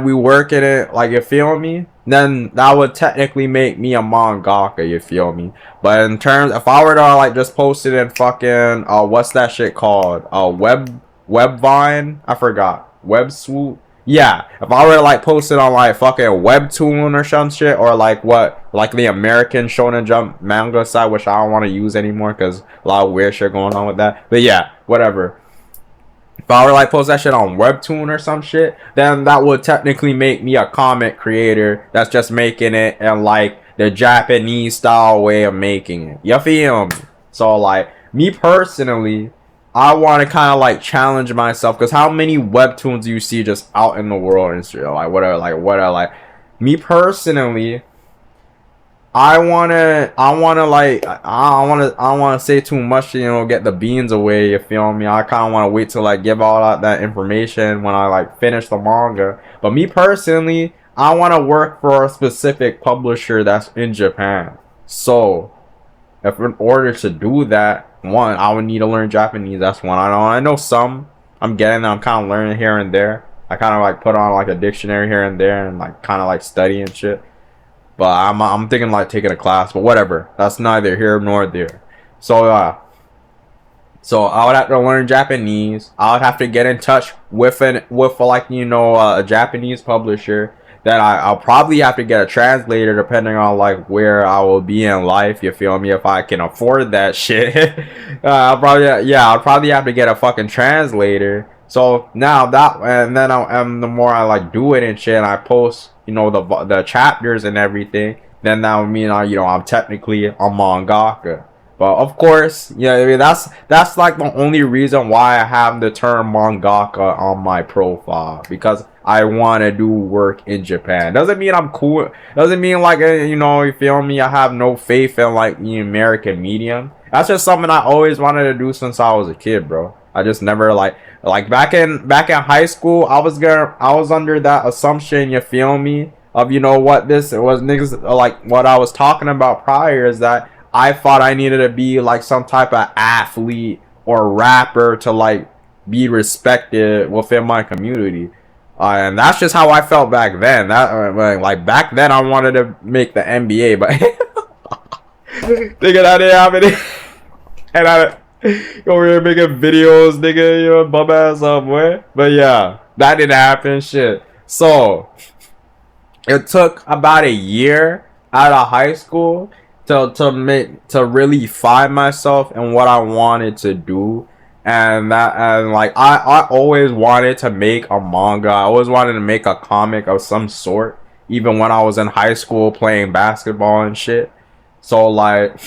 we work in it, like, you feel me, then that would technically make me a mangaka, you feel me. But in terms, if I were to like just post it in fucking what's that shit called, Webvine, I forgot, Webswoot. Yeah, if I were to like post it on like fucking Webtoon or some shit, or like the American Shonen Jump manga site, which I don't want to use anymore because a lot of weird shit going on with that. But yeah, whatever. If I were to like post that shit on Webtoon or some shit, then that would technically make me a comic creator that's just making it in like the Japanese style way of making it. You feel me? So like, me personally, I want to kind of like challenge myself, because how many webtoons do you see just out in the world and shit, like whatever. Me personally, I want to say too much to, you know, get the beans away, you feel me. I kind of want to wait till like give all out that information when I like finish the manga. But me personally, I want to work for a specific publisher that's in Japan. So if in order to do that, one, I would need to learn Japanese. That's one. I know some. I'm getting. I'm kind of learning here and there. I kind of like put on like a dictionary here and there and like kind of like studying shit. But I'm thinking like taking a class, but whatever. That's neither here nor there. So I would have to learn Japanese. I would have to get in touch with like a Japanese publisher. Then I'll probably have to get a translator depending on like where I will be in life. You feel me? If I can afford that shit, I'll probably have to get a fucking translator. So now and the more I like do it and shit, and I post the chapters and everything, then that would mean I'm technically a mangaka. But of course, I mean, that's like the only reason why I have the term mangaka on my profile, because I want to do work in Japan. Doesn't mean I'm cool. Doesn't mean like you feel me, I have no faith in like the American medium. That's just something I always wanted to do since I was a kid, bro. I just never like back in high school, I was under that assumption, you feel me, of what this was niggas, like what I was talking about prior, is that I thought I needed to be like some type of athlete or rapper to like be respected within my community, and that's just how I felt back then. Like back then I wanted to make the NBA, but nigga, that didn't happen. And I over here making videos, nigga, bum ass up, boy. But yeah, that didn't happen. Shit. So it took about a year out of high school to really find myself and what I wanted to do, and like I always wanted to make a manga. I always wanted to make a comic of some sort, even when I was in high school playing basketball and shit. So like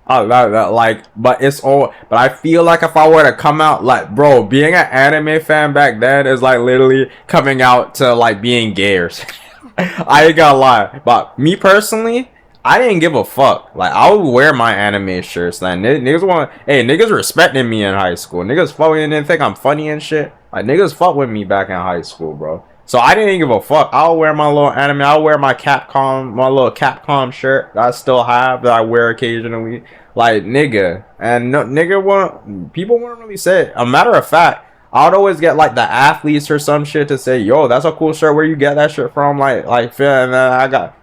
but I feel like if I were to come out, like, bro, being an anime fan back then is like literally coming out to like being gay or something. I ain't gonna lie, but me personally, I didn't give a fuck. Like, I would wear my anime shirts. Like, niggas respecting me in high school. Niggas fucking didn't think I'm funny and shit. Like, niggas fuck with me back in high school, bro. So I didn't give a fuck. I'll wear my little anime. I'll wear my little Capcom shirt that I still have, that I wear occasionally. Like, nigga, and people wouldn't really say it. A matter of fact, I would always get like the athletes or some shit to say, yo, that's a cool shirt. Where you get that shit from? And then I got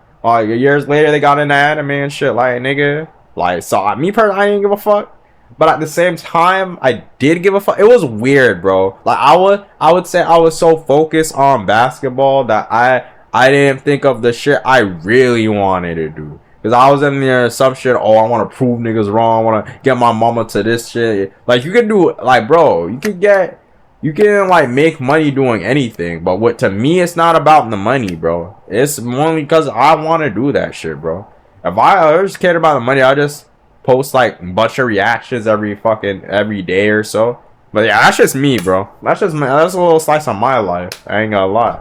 years later they got into anime and shit. Like, nigga, like, so me personally, I didn't give a fuck. But at the same time, I did give a fuck. It was weird, bro. Like, I would say I was so focused on basketball that I didn't think of the shit I really wanted to do. Because I was in there some shit, I want to prove niggas wrong. I want to get my mama to this shit. Like, you can do, like, bro, you can like make money doing anything, but to me, it's not about the money, bro. It's only because I want to do that shit, bro. If I just cared about the money, I just post like a bunch of reactions every day or so. But yeah, that's just me, bro. That's a little slice of my life. I ain't gonna lie.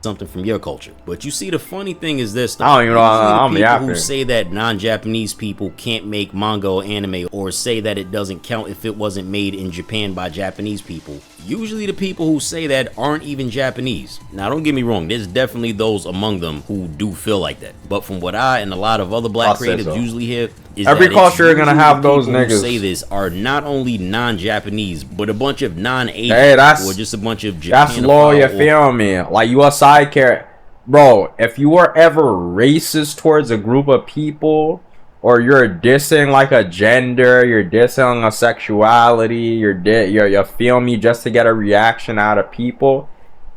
Something from your culture. But you see, the funny thing is this, I don't even know. I'm people yapping. who say that non-Japanese people can't make manga or anime, or say that it doesn't count if it wasn't made in Japan by Japanese people, usually the people who say that aren't even Japanese. Now, don't get me wrong, there's definitely those among them who do feel like that. But from what I and a lot of other black creatives usually hear, is every that culture are gonna have those niggas who niggas. say this are not only non-Japanese, but a bunch of non-Asian, or just a bunch of Japan. That's low, you feel me? Like, you a side character. Bro, if you were ever racist towards a group of people, or you're dissing like a gender, you're dissing a sexuality, you feel me, just to get a reaction out of people,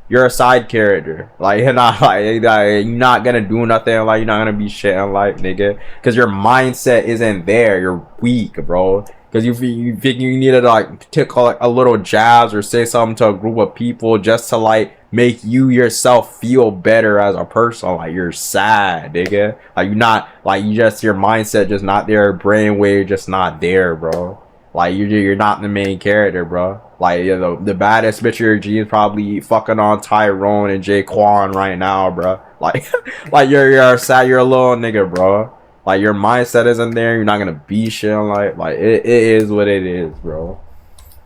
you're a side character. Like, you're not gonna do nothing. Like, you're not gonna be shit in life, nigga, because your mindset isn't there. You're weak, bro. Because you think you need to like take like a little jabs or say something to a group of people just to like make you yourself feel better as a person. Like, you're sad, nigga. Like, you're not, like, your mindset just not there, brainwave just not there, bro. Like, you're not the main character, bro. Like, the baddest bitch of your jeans probably fucking on Tyrone and Jaquan right now, bro. Like, like you're sad, you're a little nigga, bro. Like, your mindset isn't there, you're not gonna be shit. Like it is what it is, bro.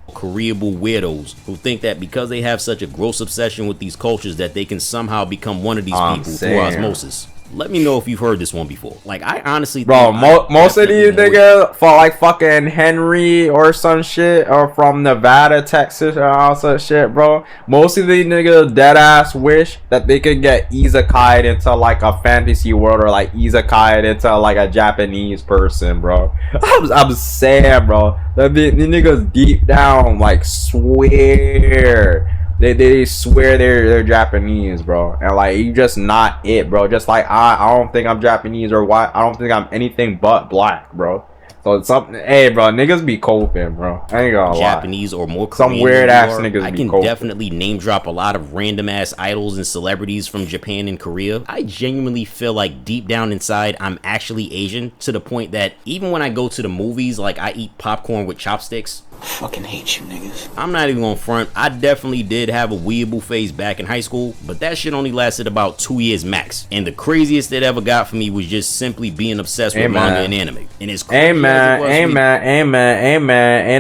Koreable weirdos who think that because they have such a gross obsession with these cultures that they can somehow become one of these people through osmosis. Let me know if you've heard this one before. Like, I honestly Bro, think most of these niggas for like fucking Henry or some shit, or from Nevada, Texas, or all such shit, bro. Most of these niggas dead ass wish that they could get isekai into like a fantasy world, or like isekai into like a Japanese person, bro. I'm saying, bro, that the niggas deep down like swear. They swear they're Japanese, bro, and like you just not it, bro. Just like I don't think I'm Japanese or white. I don't think I'm anything but black, bro. So it's something. Hey, bro, niggas be coping, bro. I ain't gonna lie. Japanese or more Korean some weird ass niggas. I can definitely name drop a lot of random ass idols and celebrities from Japan and Korea. I genuinely feel like deep down inside I'm actually Asian, to the point that even when I go to the movies, like I eat popcorn with chopsticks. Fucking hate you niggas. I'm not even gonna front. I definitely did have a weeaboo phase back in high school, but that shit only lasted about 2 years max. And the craziest it ever got for me was just simply being obsessed with manga and anime. And it's crazy. Amen. Ain't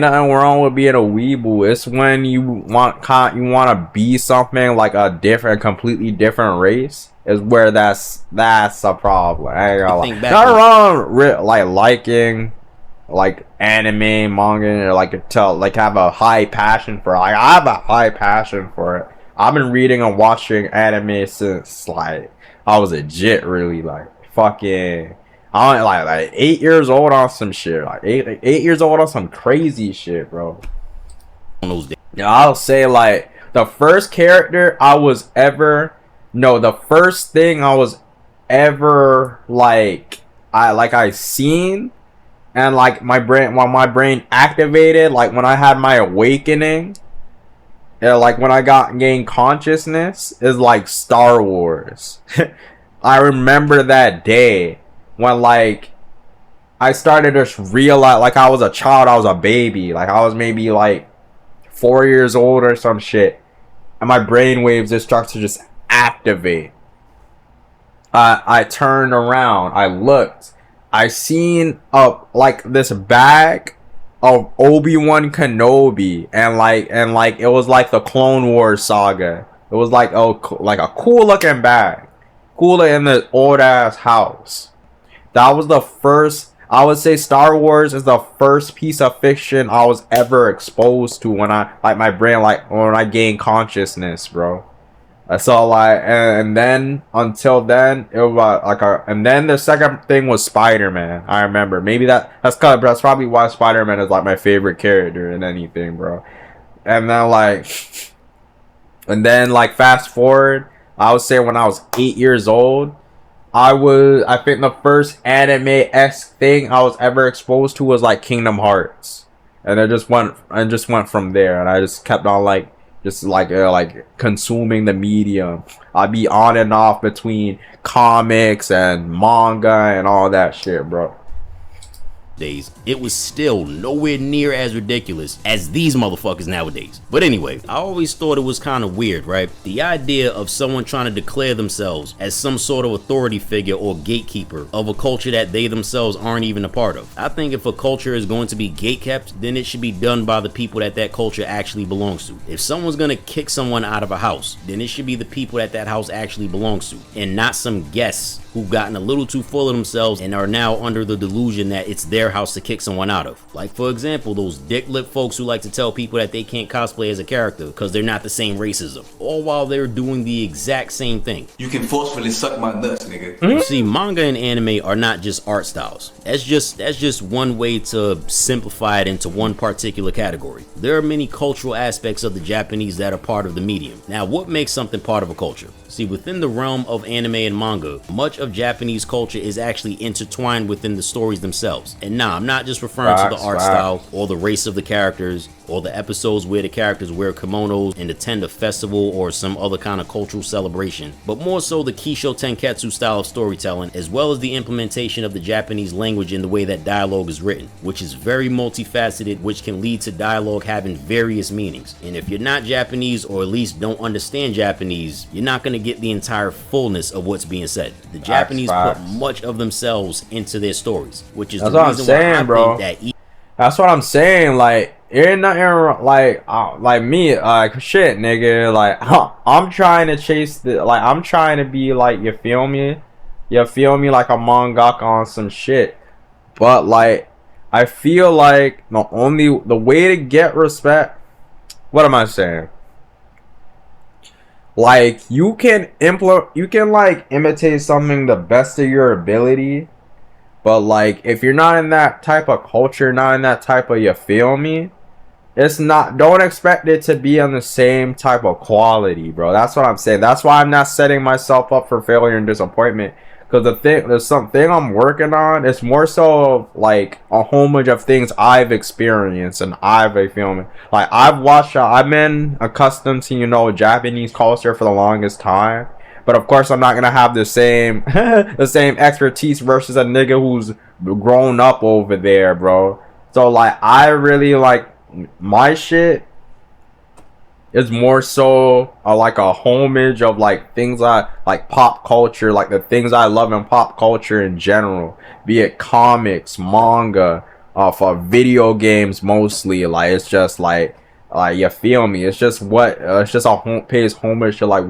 nothing wrong with being a weeaboo. It's when you want to be something like a completely different race. Is where that's a problem. I ain't gonna lie. Nothing wrong like liking like anime, manga, or like have a high passion for it. Like I have a high passion for it. I've been reading and watching anime since like I was a jit, really, like fucking I don't like 8 years old on some shit. Like eight years old on some crazy shit, bro. Yeah, I'll say like the first character I was ever the first thing I was ever I seen. And like my brain activated, like when I had my awakening, like when I gained consciousness, is like Star Wars. I remember that day when like I started to realize, like I was a child, I was a baby, like I was maybe like 4 years old or some shit, and my brain waves just started to just activate. I turned around, I looked. I seen like this bag of Obi-Wan Kenobi, and like it was like the Clone Wars saga. It was like a cool looking bag, cooler in the old ass house. That was the first. I would say Star Wars is the first piece of fiction I was ever exposed to when I my brain when I gained consciousness, bro. So like, and then until then it was and then the second thing was Spider-Man. I remember maybe that's probably why Spider-Man is like my favorite character in anything, bro. And then like fast forward, I would say when I was 8 years old, I think the first anime-esque thing I was ever exposed to was like Kingdom Hearts, and it just went from there, and I just kept on like consuming the medium. I'd be on and off between comics and manga and all that shit, bro. Days, it was still nowhere near as ridiculous as these motherfuckers nowadays. But anyway, I always thought it was kind of weird, right? The idea of someone trying to declare themselves as some sort of authority figure or gatekeeper of a culture that they themselves aren't even a part of. I think if a culture is going to be gatekept, then it should be done by the people that culture actually belongs to. If someone's gonna kick someone out of a house, then it should be the people that house actually belongs to, and not some guests who've gotten a little too full of themselves and are now under the delusion that it's their house to kick someone out of. Like, for example, those dick lip folks who like to tell people that they can't cosplay as a character because they're not the same race as them, all while they're doing the exact same thing. You can forcefully suck my nuts, nigga. You see, manga and anime are not just art styles. That's just one way to simplify it into one particular category. There are many cultural aspects of the Japanese that are part of the medium. Now, what makes something part of a culture? See, within the realm of anime and manga, much of Japanese culture is actually intertwined within the stories themselves. And nah, I'm not just referring to the art style or the race of the characters or the episodes where the characters wear kimonos and attend a festival or some other kind of cultural celebration, but more so the Kisho Tenketsu style of storytelling, as well as the implementation of the Japanese language in the way that dialogue is written, which is very multifaceted, which can lead to dialogue having various meanings. And if you're not Japanese, or at least don't understand Japanese, you're not going to get the entire fullness of what's being said. The Japanese put much of themselves into their stories, which is the reason why I think that that's what I'm saying. Like, ain't nothing like me, shit, nigga. Like, I'm trying to chase I'm trying to be like, you feel me? You feel me? Like a mangaka on some shit. But like, I feel like the way to get respect. What am I saying? Like you can like imitate something the best of your ability, but like if you're not in that type of culture, not in that type of, you feel me? It's not, don't expect it to be on the same type of quality, bro. That's what I'm saying. That's why I'm not setting myself up for failure and disappointment. Because there's something I'm working on. It's more so like a homage of things I've experienced and you feel me? Like I've been accustomed to, you know, Japanese culture for the longest time. But of course I'm not gonna have the same the same expertise versus a nigga who's grown up over there, bro. So like I really like my shit is more so like a homage of like things I like, pop culture, like the things I love in pop culture in general, be it comics, manga, for video games mostly. Like it's just like you feel me? It's just it's just pays homage to like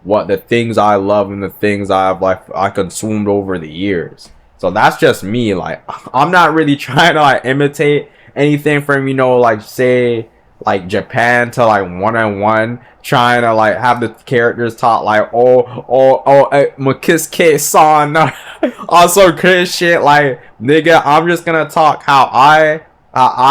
what the things I love and the things I consumed over the years. So that's just me. Like I'm not really trying to like imitate anything from, you know, like say like Japan to like 1-on-1, trying to like have the characters talk like Makis K-san also good shit. Like nigga, I'm just gonna talk how I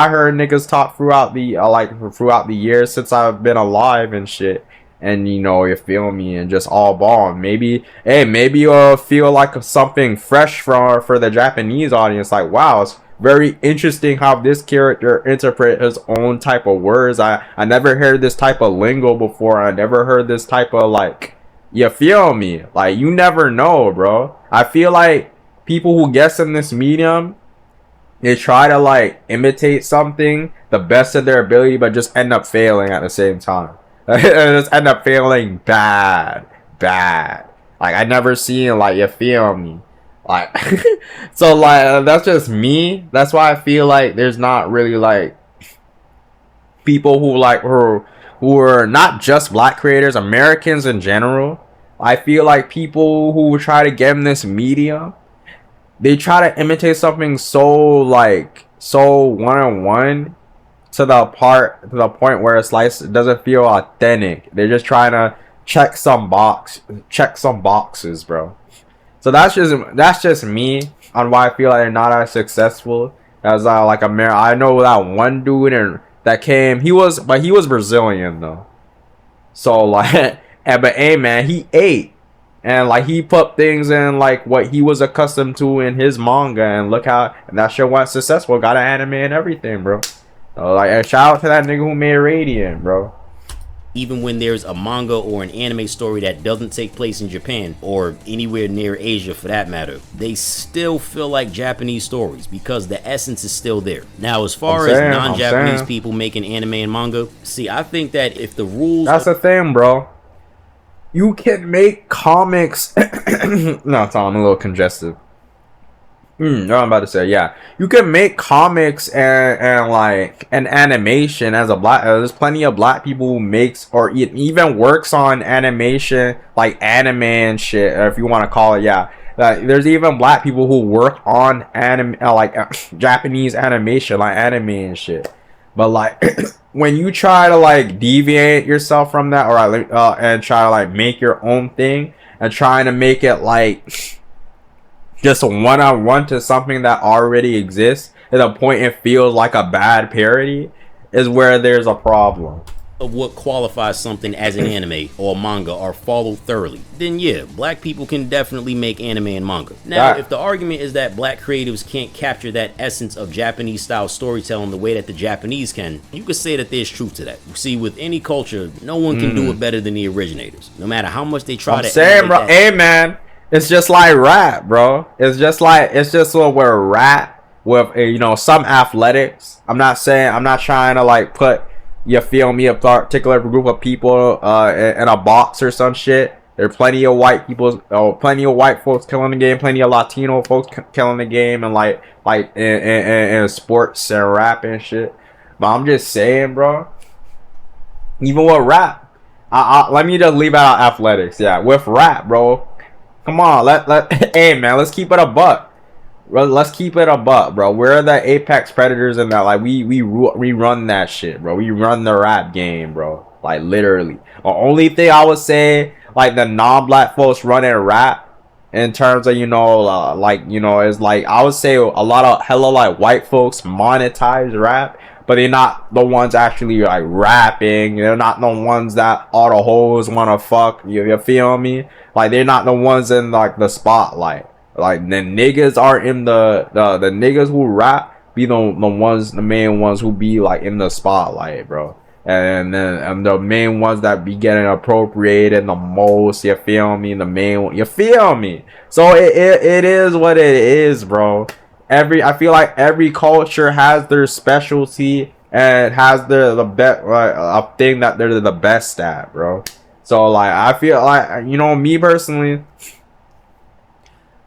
heard niggas talk throughout the years since I've been alive and shit. And you know, you feel me, and just all ball. Maybe you'll feel like something fresh for the Japanese audience. Like, wow, it's very interesting how this character interpret his own type of words. I never heard this type of lingo before. I never heard this type of like, you feel me? Like you never know, bro. I feel like people who guess in this medium, they try to like imitate something the best of their ability, but just end up failing at the same time. Just end up failing bad. Like I never seen, like, you feel me? Like so like that's just me. That's why I feel like there's not really like people who are not just black creators, Americans in general. I feel like people who try to get in this medium, they try to imitate something so 1-on-1 to the point where it's like it doesn't feel authentic. They're just trying to check some boxes, bro. So that's just me on why I feel like they're not as successful as I know that one dude that came. He was Brazilian though. So like, but hey man, he ate and like he put things in like what he was accustomed to in his manga, and look how that shit went successful. Got an anime and everything, bro. So like, shout out to that nigga who made Radiant, bro. Even when there's a manga or an anime story that doesn't take place in Japan or anywhere near Asia for that matter, they still feel like Japanese stories because the essence is still there. Now, as far as non-Japanese people making anime and manga, see, I think that if the rules... That's the thing, bro. You can make comics... No, Tom, I'm a little congested. I'm about to say, yeah, you can make comics and like an animation as a black. There's plenty of black people who makes or even works on animation, like anime and shit, if you want to call it. Yeah, there's even black people who work on anime, Japanese animation, like anime and shit. But like, when you try to like deviate yourself from that, or and try to like make your own thing and trying to make it like just a 1-on-1 to something that already exists, to the point it feels like a bad parody, is where there's a problem. Of what qualifies something as an anime or manga are followed thoroughly, then yeah, black people can definitely make anime and manga. Now, if the argument is that black creatives can't capture that essence of Japanese style storytelling the way that the Japanese can, you could say that there's truth to that. See, with any culture, no one can do it better than the originators, no matter how much they try to. Saying, bro, hey man, it's just like rap, bro. It's just what we're rap with, you know, some athletics. I'm not trying to like put, you feel me, a particular group of people in a box or some shit. There are plenty of white people, plenty of white folks killing the game, plenty of Latino folks killing the game, and like in sports and rap and shit. But I'm just saying, bro, even with rap, let me just leave out athletics. Yeah, with rap, bro, Come on, hey man, let's keep it a buck. Bro, let's keep it a buck, bro. We're the apex predators in that. Like we run that shit, bro. We run the rap game, bro. Like literally. The only thing I would say, like the non-black folks running rap, in terms of, you know, like, you know, is like, I would say a lot of hella like white folks monetize rap, but they're not the ones actually like rapping. They're not the ones that all the hoes want to fuck. You feel me? Like they're not the ones in like the spotlight. Like the niggas are in the niggas who rap be the ones, the main ones who be like in the spotlight, bro. And then the main ones that be getting appropriated the most, you feel me? The main one, you feel me? So it is what it is, bro. I feel like every culture has their specialty and has the best, like, a thing that they're the best at, bro. So like I feel like, you know, me personally,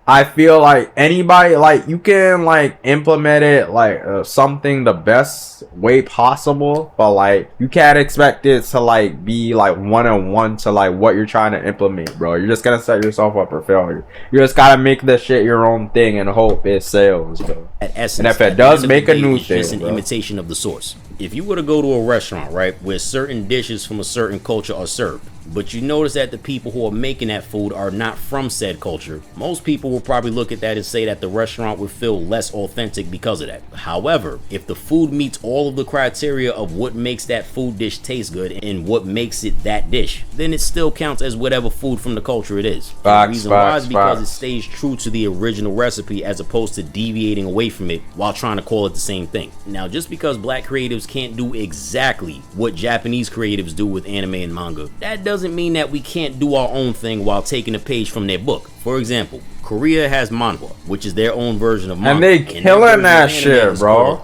I feel like anybody, like, you can like implement it like something the best way possible, but like you can't expect it to like be like one-on-one to like what you're trying to implement, bro. You're just gonna set yourself up for failure. You just gotta make this shit your own thing and hope it sells, bro. At essence, and if it does, make a new thing, just an imitation of the source. If you were to go to a restaurant, right, where certain dishes from a certain culture are served, but you notice that the people who are making that food are not from said culture, most people will probably look at that and say that the restaurant would feel less authentic because of that. However, if the food meets all of the criteria of what makes that food dish taste good and what makes it that dish, then it still counts as whatever food from the culture it is. The reason why is because it stays true to the original recipe as opposed to deviating away from it while trying to call it the same thing. Now, just because black creatives can't do exactly what Japanese creatives do with anime and manga, that doesn't mean that we can't do our own thing while taking a page from their book. For example, Korea has manhwa, which is their own version of manga. And they killing that shit, bro.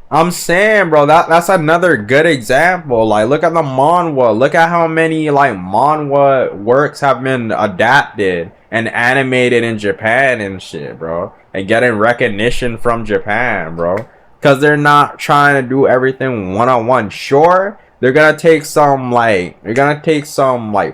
I'm saying, bro, that's another good example. Like, look at the manhwa. Look at how many like manhwa works have been adapted and animated in Japan and shit, bro. And getting recognition from Japan, bro. Because they're not trying to do everything one-on-one. Sure, they're gonna take some like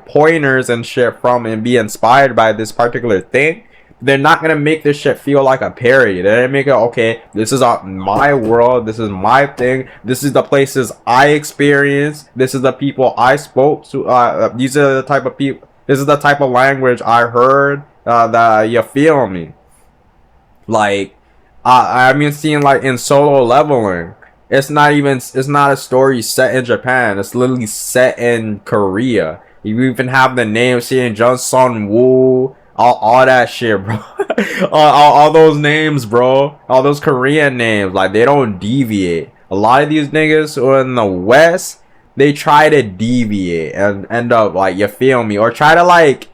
pointers and shit from and be inspired by this particular thing. They're not gonna make this shit feel like a parody. They're gonna make it, okay, this is my world, this is my thing, this is the places I experienced, this is the people I spoke to, these are the type of people, this is the type of language I heard, that, you feel me? Like, I've been seeing like in Solo Leveling, it's not a story set in Japan, it's literally set in Korea. You even have the name saying Jun Sun Woo, all that shit, bro. all those names, bro. All those Korean names, like, they don't deviate. A lot of these niggas who are in the West, they try to deviate and end up, like, you feel me? Or try to, like,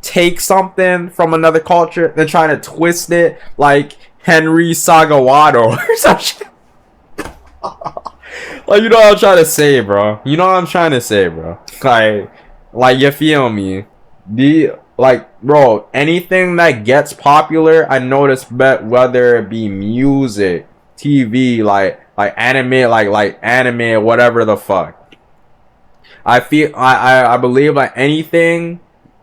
take something from another culture, then try to twist it, like Henry Sagawato or some shit. Like, you know what I'm trying to say, bro. You know what I'm trying to say, bro. Like, you feel me? Like, bro, anything that gets popular, I notice, whether it be music, TV, like anime, like anime, whatever the fuck. I believe like anything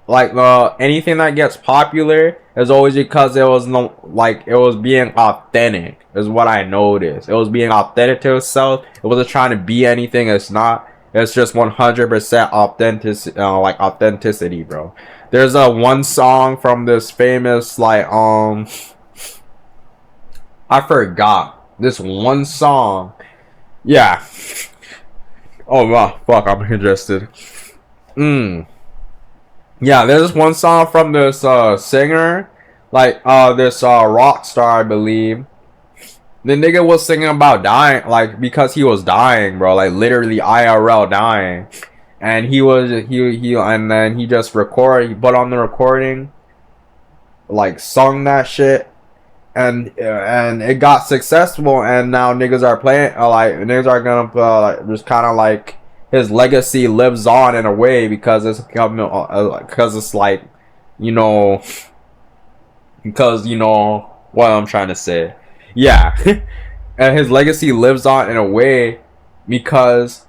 that gets popular is always because it was being authentic, is what I noticed. It was being authentic to itself. It wasn't trying to be anything it's not. It's just 100% authenticity, bro. There's a one song from this famous, like, I forgot this one song. Yeah. Oh wow, fuck, I'm interested. Yeah, there's one song from this singer, like this rock star, I believe. The nigga was singing about dying, like, because he was dying, bro, like literally IRL dying. And and then he just he put on the recording, like, sung that shit, and it got successful, and now niggas are playing, niggas are gonna just kind of like, his legacy lives on in a way, because it's like, you know, because, you know what I'm trying to say. Yeah. And his legacy lives on in a way because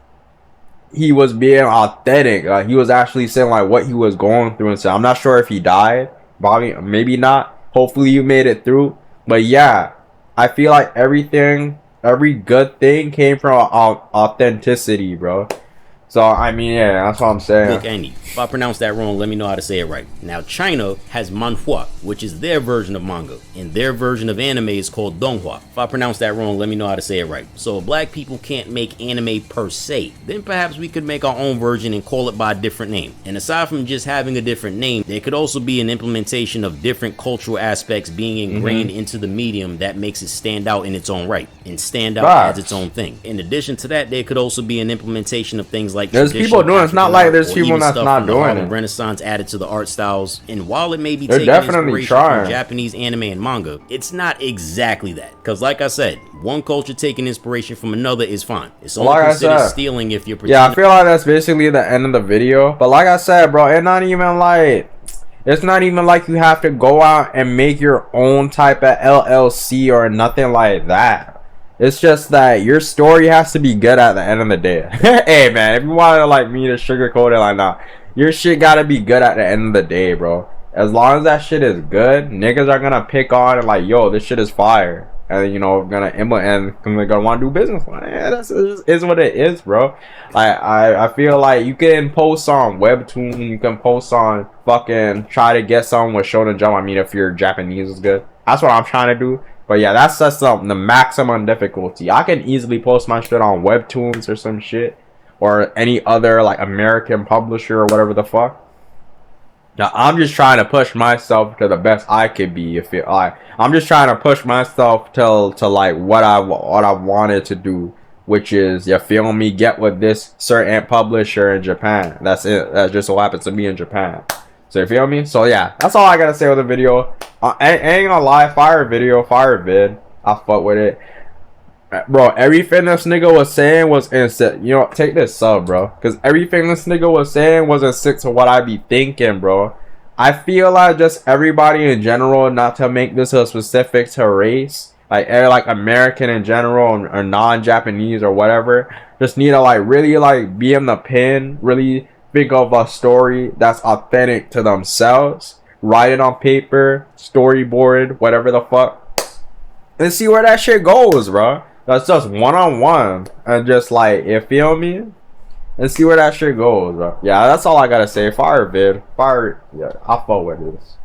he was being authentic. He was actually saying like what he was going through and stuff. I'm not sure if he died, Bobby, maybe not. Hopefully you made it through. But yeah, I feel like every good thing came from authenticity, bro. So I mean, yeah, that's what I'm saying. Look, Andy, if I pronounce that wrong, let me know how to say it right. Now, China has manhua, which is their version of manga, and their version of anime is called donghua. If I pronounce that wrong, let me know how to say it right. So if black people can't make anime per se, then perhaps we could make our own version and call it by a different name. And aside from just having a different name, there could also be an implementation of different cultural aspects being ingrained into the medium that makes it stand out in its own right and stand out as its own thing. In addition to that, there could also be an implementation of things like there's people doing it. It's not like there's people that's not doing it. Renaissance added to the art styles, and while it may be they're taking definitely inspiration trying from Japanese anime and manga, it's not exactly that. Because like I said, one culture taking inspiration from another is fine. It's only considered stealing if you're I feel like that's basically the end of the video. But like I said, bro, it's not even like you have to go out and make your own type of LLC or nothing like that. It's just that your story has to be good at the end of the day. Hey man, if you want to like me to sugarcoat it like nah, your shit gotta be good at the end of the day, bro. As long as that shit is good, niggas are gonna pick on and like, yo, this shit is fire, and you know, gonna implement and they're gonna want to do business. Like, yeah, that's is what it is, bro. Like I feel like you can post on Webtoon, you can post on fucking try to get someone with Shonen Jump. I mean, if your Japanese is good, that's what I'm trying to do. But yeah, that's just the maximum difficulty. I can easily post my shit on Webtoons or some shit, or any other like American publisher or whatever the fuck. Now I'm just trying to push myself to the best I could be. If it like, I'm just trying to push myself to like what I wanted to do, which is, you feel me, get with this certain publisher in Japan. That's it. That just so happens to be in Japan. So you feel me? So yeah, that's all I gotta say with the video. Ain't gonna lie, fire video, fire vid. I fuck with it, bro. Everything this nigga was saying was instant. You know, take this sub, bro, because everything this nigga was saying was instant to what I be thinking, bro. I feel like just everybody in general, not to make this a specific to race, like American in general or non-Japanese or whatever, just need to like really like be in the pen, really think of a story that's authentic to themselves, write it on paper, storyboard, whatever the fuck, and see where that shit goes, bro. That's just one-on-one, and just like, you feel me, and see where that shit goes, bro. Yeah, that's all I gotta say. Fire vid, fire. Yeah, I fuck with this.